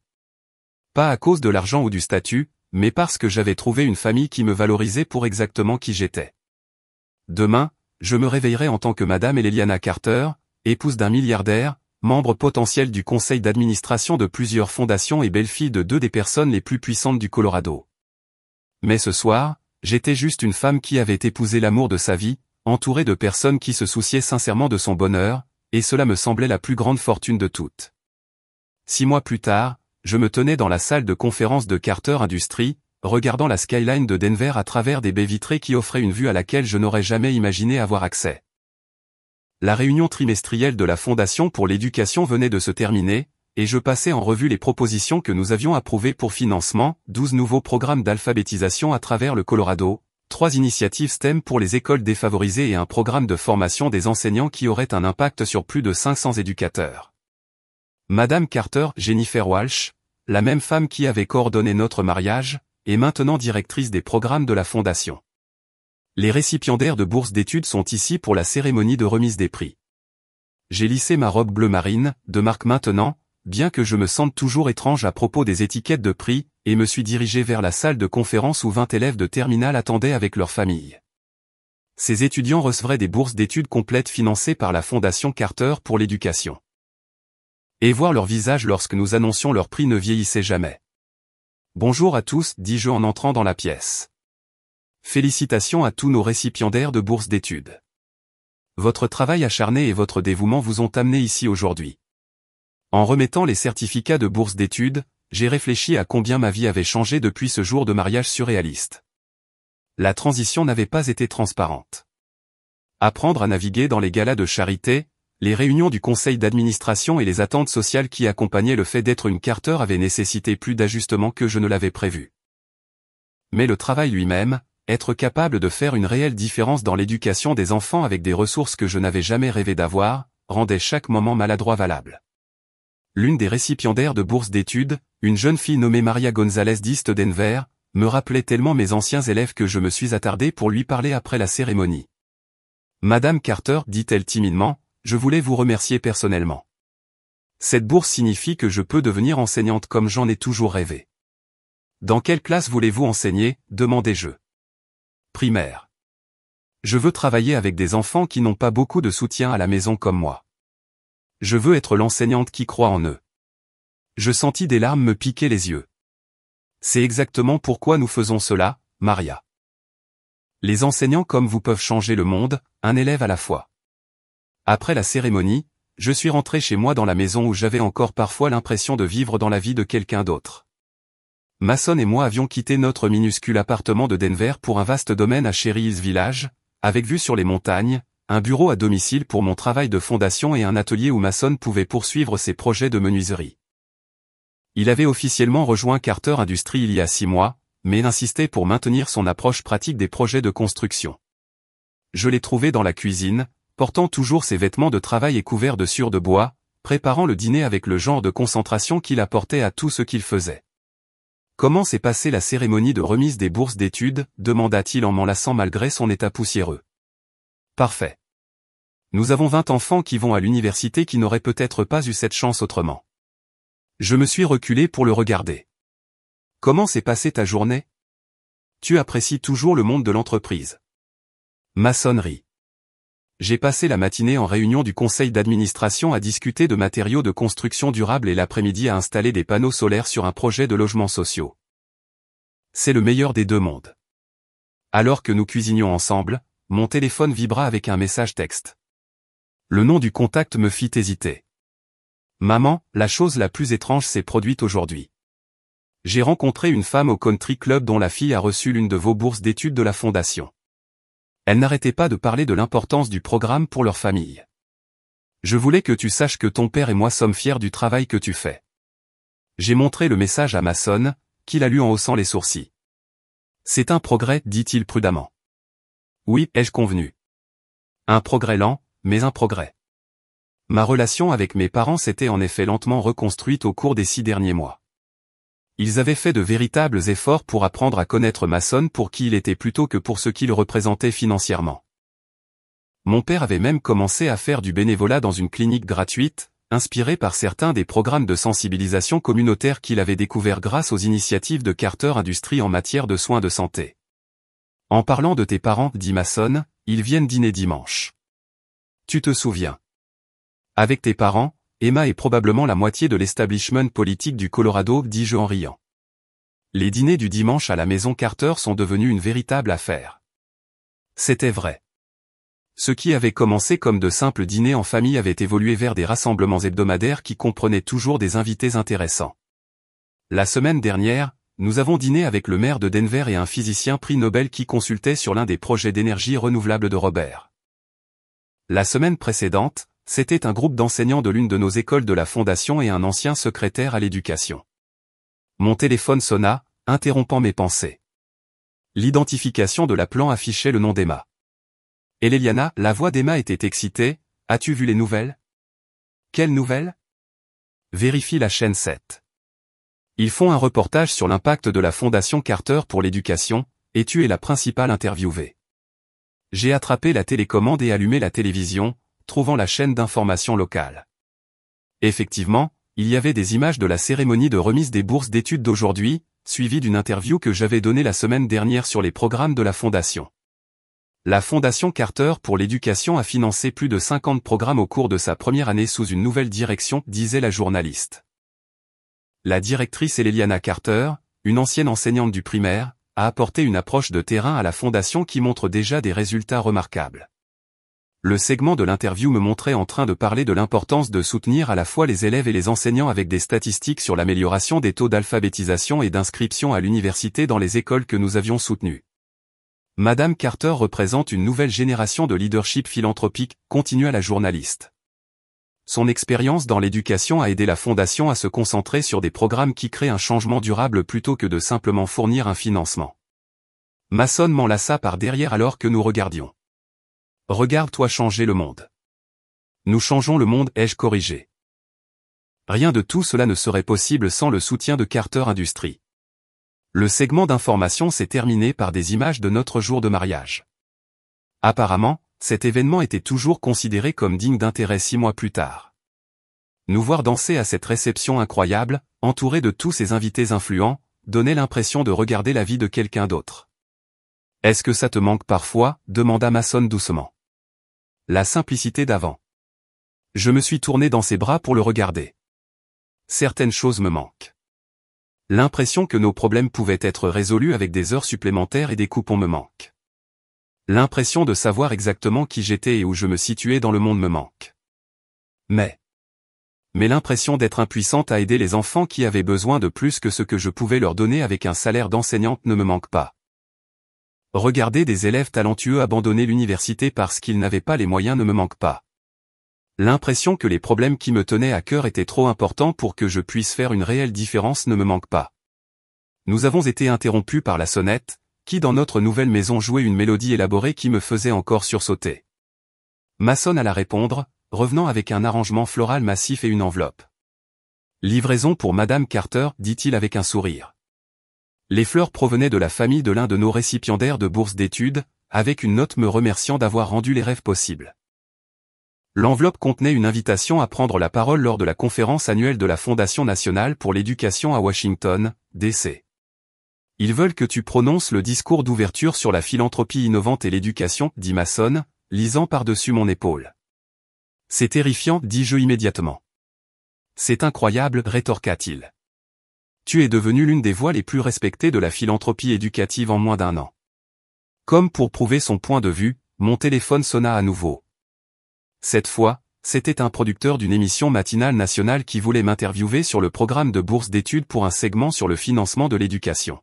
Pas à cause de l'argent ou du statut, mais parce que j'avais trouvé une famille qui me valorisait pour exactement qui j'étais. Demain, je me réveillerai en tant que Madame Eliana Carter, épouse d'un milliardaire, membre potentiel du conseil d'administration de plusieurs fondations et belle-fille de 2 des personnes les plus puissantes du Colorado. Mais ce soir, j'étais juste une femme qui avait épousé l'amour de sa vie, entourée de personnes qui se souciaient sincèrement de son bonheur, et cela me semblait la plus grande fortune de toutes. 6 mois plus tard, je me tenais dans la salle de conférence de Carter Industries, regardant la skyline de Denver à travers des baies vitrées qui offraient une vue à laquelle je n'aurais jamais imaginé avoir accès. La réunion trimestrielle de la Fondation pour l'éducation venait de se terminer, et je passais en revue les propositions que nous avions approuvées pour financement, 12 nouveaux programmes d'alphabétisation à travers le Colorado, 3 initiatives STEM pour les écoles défavorisées et un programme de formation des enseignants qui aurait un impact sur plus de 500 éducateurs. Madame Carter, Jennifer Walsh, la même femme qui avait coordonné notre mariage, est maintenant directrice des programmes de la Fondation. Les récipiendaires de bourses d'études sont ici pour la cérémonie de remise des prix. J'ai lissé ma robe bleu marine, de marque maintenant, bien que je me sente toujours étrange à propos des étiquettes de prix, et me suis dirigé vers la salle de conférence où 20 élèves de terminale attendaient avec leurs familles. Ces étudiants recevraient des bourses d'études complètes financées par la Fondation Carter pour l'éducation. Et voir leur visage lorsque nous annoncions leur prix ne vieillissait jamais. Bonjour à tous, dis-je en entrant dans la pièce. Félicitations à tous nos récipiendaires de bourses d'études. Votre travail acharné et votre dévouement vous ont amené ici aujourd'hui. En remettant les certificats de bourse d'études, j'ai réfléchi à combien ma vie avait changé depuis ce jour de mariage surréaliste. La transition n'avait pas été transparente. Apprendre à naviguer dans les galas de charité, les réunions du conseil d'administration et les attentes sociales qui accompagnaient le fait d'être une Carter avaient nécessité plus d'ajustements que je ne l'avais prévu. Mais le travail lui-même, être capable de faire une réelle différence dans l'éducation des enfants avec des ressources que je n'avais jamais rêvé d'avoir, rendait chaque moment maladroit valable. L'une des récipiendaires de bourse d'études, une jeune fille nommée Maria Gonzalez d'East Denver, me rappelait tellement mes anciens élèves que je me suis attardé pour lui parler après la cérémonie. Madame Carter, dit-elle timidement, je voulais vous remercier personnellement. Cette bourse signifie que je peux devenir enseignante comme j'en ai toujours rêvé. Dans quelle classe voulez-vous enseigner, demandai-je. Primaire. Je veux travailler avec des enfants qui n'ont pas beaucoup de soutien à la maison comme moi. Je veux être l'enseignante qui croit en eux. Je sentis des larmes me piquer les yeux. C'est exactement pourquoi nous faisons cela, Maria. Les enseignants comme vous peuvent changer le monde, un élève à la fois. Après la cérémonie, je suis rentré chez moi dans la maison où j'avais encore parfois l'impression de vivre dans la vie de quelqu'un d'autre. Mason et moi avions quitté notre minuscule appartement de Denver pour un vaste domaine à Cherry Hills Village, avec vue sur les montagnes, un bureau à domicile pour mon travail de fondation et un atelier où Mason pouvait poursuivre ses projets de menuiserie. Il avait officiellement rejoint Carter Industries il y a 6 mois, mais insistait pour maintenir son approche pratique des projets de construction. Je l'ai trouvé dans la cuisine, portant toujours ses vêtements de travail et couvert de sciure de bois, préparant le dîner avec le genre de concentration qu'il apportait à tout ce qu'il faisait. « Comment s'est passée la cérémonie de remise des bourses d'études » demanda-t-il en m'enlaçant malgré son état poussiéreux. « Parfait. Nous avons 20 enfants qui vont à l'université qui n'auraient peut-être pas eu cette chance autrement. » Je me suis reculé pour le regarder. « Comment s'est passée ta journée ? Tu apprécies toujours le monde de l'entreprise. » Mason rit. J'ai passé la matinée en réunion du conseil d'administration à discuter de matériaux de construction durable et l'après-midi à installer des panneaux solaires sur un projet de logements sociaux. C'est le meilleur des deux mondes. Alors que nous cuisinions ensemble, mon téléphone vibra avec un message texte. Le nom du contact me fit hésiter. Maman, la chose la plus étrange s'est produite aujourd'hui. J'ai rencontré une femme au country club dont la fille a reçu l'une de vos bourses d'études de la fondation. Elle n'arrêtait pas de parler de l'importance du programme pour leur famille. Je voulais que tu saches que ton père et moi sommes fiers du travail que tu fais. J'ai montré le message à Mason, qui l'a lu en haussant les sourcils. C'est un progrès, dit-il prudemment. Oui, ai-je convenu. Un progrès lent, mais un progrès. Ma relation avec mes parents s'était en effet lentement reconstruite au cours des 6 derniers mois. Ils avaient fait de véritables efforts pour apprendre à connaître Mason pour qui il était plutôt que pour ce qu'il représentait financièrement. Mon père avait même commencé à faire du bénévolat dans une clinique gratuite, inspiré par certains des programmes de sensibilisation communautaire qu'il avait découverts grâce aux initiatives de Carter Industries en matière de soins de santé. En parlant de tes parents, dit Mason, ils viennent dîner dimanche. Tu te souviens. Avec tes parents, Emma est probablement la moitié de l'establishment politique du Colorado, dis-je en riant. Les dîners du dimanche à la maison Carter sont devenus une véritable affaire. C'était vrai. Ce qui avait commencé comme de simples dîners en famille avait évolué vers des rassemblements hebdomadaires qui comprenaient toujours des invités intéressants. La semaine dernière, nous avons dîné avec le maire de Denver et un physicien prix Nobel qui consultait sur l'un des projets d'énergie renouvelable de Robert. La semaine précédente, c'était un groupe d'enseignants de l'une de nos écoles de la Fondation et un ancien secrétaire à l'éducation. Mon téléphone sonna, interrompant mes pensées. L'identification de l'appelant affichait le nom d'Emma. « Et Léliana » la voix d'Emma était excitée, « As-tu vu les nouvelles ?»« Quelles nouvelles ?» Vérifie la chaîne 7. Ils font un reportage sur l'impact de la Fondation Carter pour l'éducation, et tu es la principale interviewée. J'ai attrapé la télécommande et allumé la télévision, trouvant la chaîne d'information locale. Effectivement, il y avait des images de la cérémonie de remise des bourses d'études d'aujourd'hui, suivi d'une interview que j'avais donnée la semaine dernière sur les programmes de la Fondation. La Fondation Carter pour l'éducation a financé plus de 50 programmes au cours de sa première année sous une nouvelle direction, disait la journaliste. La directrice Eliana Carter, une ancienne enseignante du primaire, a apporté une approche de terrain à la Fondation qui montre déjà des résultats remarquables. Le segment de l'interview me montrait en train de parler de l'importance de soutenir à la fois les élèves et les enseignants avec des statistiques sur l'amélioration des taux d'alphabétisation et d'inscription à l'université dans les écoles que nous avions soutenues. Madame Carter représente une nouvelle génération de leadership philanthropique, continua la journaliste. Son expérience dans l'éducation a aidé la Fondation à se concentrer sur des programmes qui créent un changement durable plutôt que de simplement fournir un financement. Mason m'enlaça par derrière alors que nous regardions. Regarde-toi changer le monde. Nous changeons le monde, ai-je corrigé. Rien de tout cela ne serait possible sans le soutien de Carter Industries. Le segment d'information s'est terminé par des images de notre jour de mariage. Apparemment, cet événement était toujours considéré comme digne d'intérêt 6 mois plus tard. Nous voir danser à cette réception incroyable, entourés de tous ces invités influents, donnait l'impression de regarder la vie de quelqu'un d'autre. « Est-ce que ça te manque parfois ?» demanda Mason doucement. La simplicité d'avant. Je me suis tourné dans ses bras pour le regarder. Certaines choses me manquent. L'impression que nos problèmes pouvaient être résolus avec des heures supplémentaires et des coupons me manque. L'impression de savoir exactement qui j'étais et où je me situais dans le monde me manque. Mais l'impression d'être impuissante à aider les enfants qui avaient besoin de plus que ce que je pouvais leur donner avec un salaire d'enseignante ne me manque pas. Regarder des élèves talentueux abandonner l'université parce qu'ils n'avaient pas les moyens ne me manque pas. L'impression que les problèmes qui me tenaient à cœur étaient trop importants pour que je puisse faire une réelle différence ne me manque pas. Nous avons été interrompus par la sonnette, qui dans notre nouvelle maison jouait une mélodie élaborée qui me faisait encore sursauter. Mason alla répondre, revenant avec un arrangement floral massif et une enveloppe. Livraison pour Madame Carter, dit-il avec un sourire. Les fleurs provenaient de la famille de l'un de nos récipiendaires de bourse d'études, avec une note me remerciant d'avoir rendu les rêves possibles. L'enveloppe contenait une invitation à prendre la parole lors de la conférence annuelle de la Fondation nationale pour l'éducation à Washington, D.C. Ils veulent que tu prononces le discours d'ouverture sur la philanthropie innovante et l'éducation, dit Mason, lisant par-dessus mon épaule. C'est terrifiant, dis-je immédiatement. C'est incroyable, rétorqua-t-il. Tu es devenue l'une des voix les plus respectées de la philanthropie éducative en moins d'1 an. Comme pour prouver son point de vue, mon téléphone sonna à nouveau. Cette fois, c'était un producteur d'une émission matinale nationale qui voulait m'interviewer sur le programme de bourse d'études pour un segment sur le financement de l'éducation.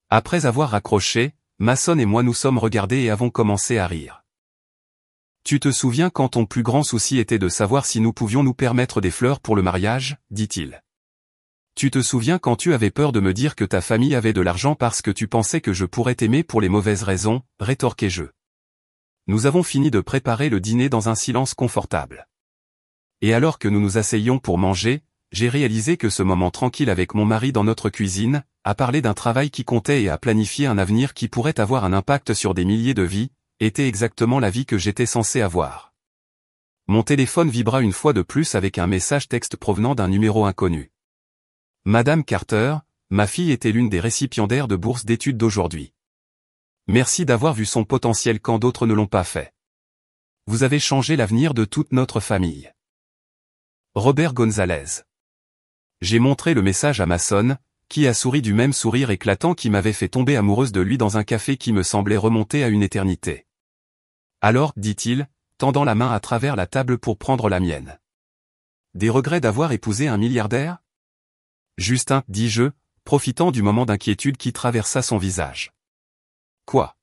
Après avoir raccroché, Mason et moi nous sommes regardés et avons commencé à rire. Tu te souviens quand ton plus grand souci était de savoir si nous pouvions nous permettre des fleurs pour le mariage, dit-il. Tu te souviens quand tu avais peur de me dire que ta famille avait de l'argent parce que tu pensais que je pourrais t'aimer pour les mauvaises raisons, rétorquai-je. Nous avons fini de préparer le dîner dans un silence confortable. Et alors que nous nous asseyions pour manger, j'ai réalisé que ce moment tranquille avec mon mari dans notre cuisine, à parler d'un travail qui comptait et à planifier un avenir qui pourrait avoir un impact sur des milliers de vies, était exactement la vie que j'étais censé avoir. Mon téléphone vibra une fois de plus avec un message texte provenant d'un numéro inconnu. Madame Carter, ma fille était l'une des récipiendaires de bourse d'études d'aujourd'hui. Merci d'avoir vu son potentiel quand d'autres ne l'ont pas fait. Vous avez changé l'avenir de toute notre famille. Robert Gonzalez. J'ai montré le message à Mason, qui a souri du même sourire éclatant qui m'avait fait tomber amoureuse de lui dans un café qui me semblait remonter à une éternité. Alors, dit-il, tendant la main à travers la table pour prendre la mienne. Des regrets d'avoir épousé un milliardaire ? Justin, dis-je, profitant du moment d'inquiétude qui traversa son visage. Quoi ?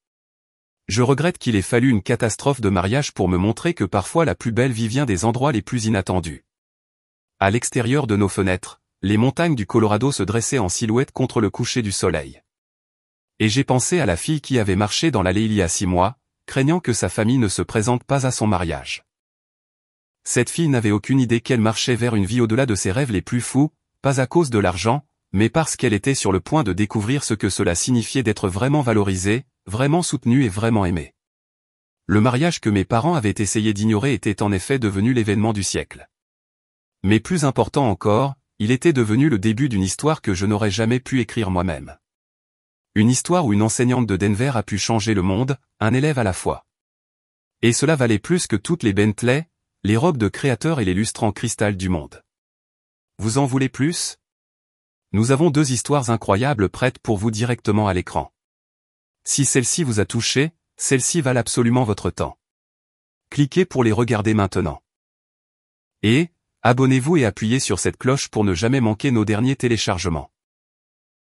Je regrette qu'il ait fallu une catastrophe de mariage pour me montrer que parfois la plus belle vie vient des endroits les plus inattendus. À l'extérieur de nos fenêtres, les montagnes du Colorado se dressaient en silhouette contre le coucher du soleil. Et j'ai pensé à la fille qui avait marché dans l'allée il y a 6 mois, craignant que sa famille ne se présente pas à son mariage. Cette fille n'avait aucune idée qu'elle marchait vers une vie au-delà de ses rêves les plus fous, pas à cause de l'argent, mais parce qu'elle était sur le point de découvrir ce que cela signifiait d'être vraiment valorisée, vraiment soutenue et vraiment aimée. Le mariage que mes parents avaient essayé d'ignorer était en effet devenu l'événement du siècle. Mais plus important encore, il était devenu le début d'une histoire que je n'aurais jamais pu écrire moi-même. Une histoire où une enseignante de Denver a pu changer le monde, un élève à la fois. Et cela valait plus que toutes les Bentley, les robes de créateurs et les lustres en cristal du monde. Vous en voulez plus? Nous avons 2 histoires incroyables prêtes pour vous directement à l'écran. Si celle-ci vous a touché, celle-ci valent absolument votre temps. Cliquez pour les regarder maintenant. Et, abonnez-vous et appuyez sur cette cloche pour ne jamais manquer nos derniers téléchargements.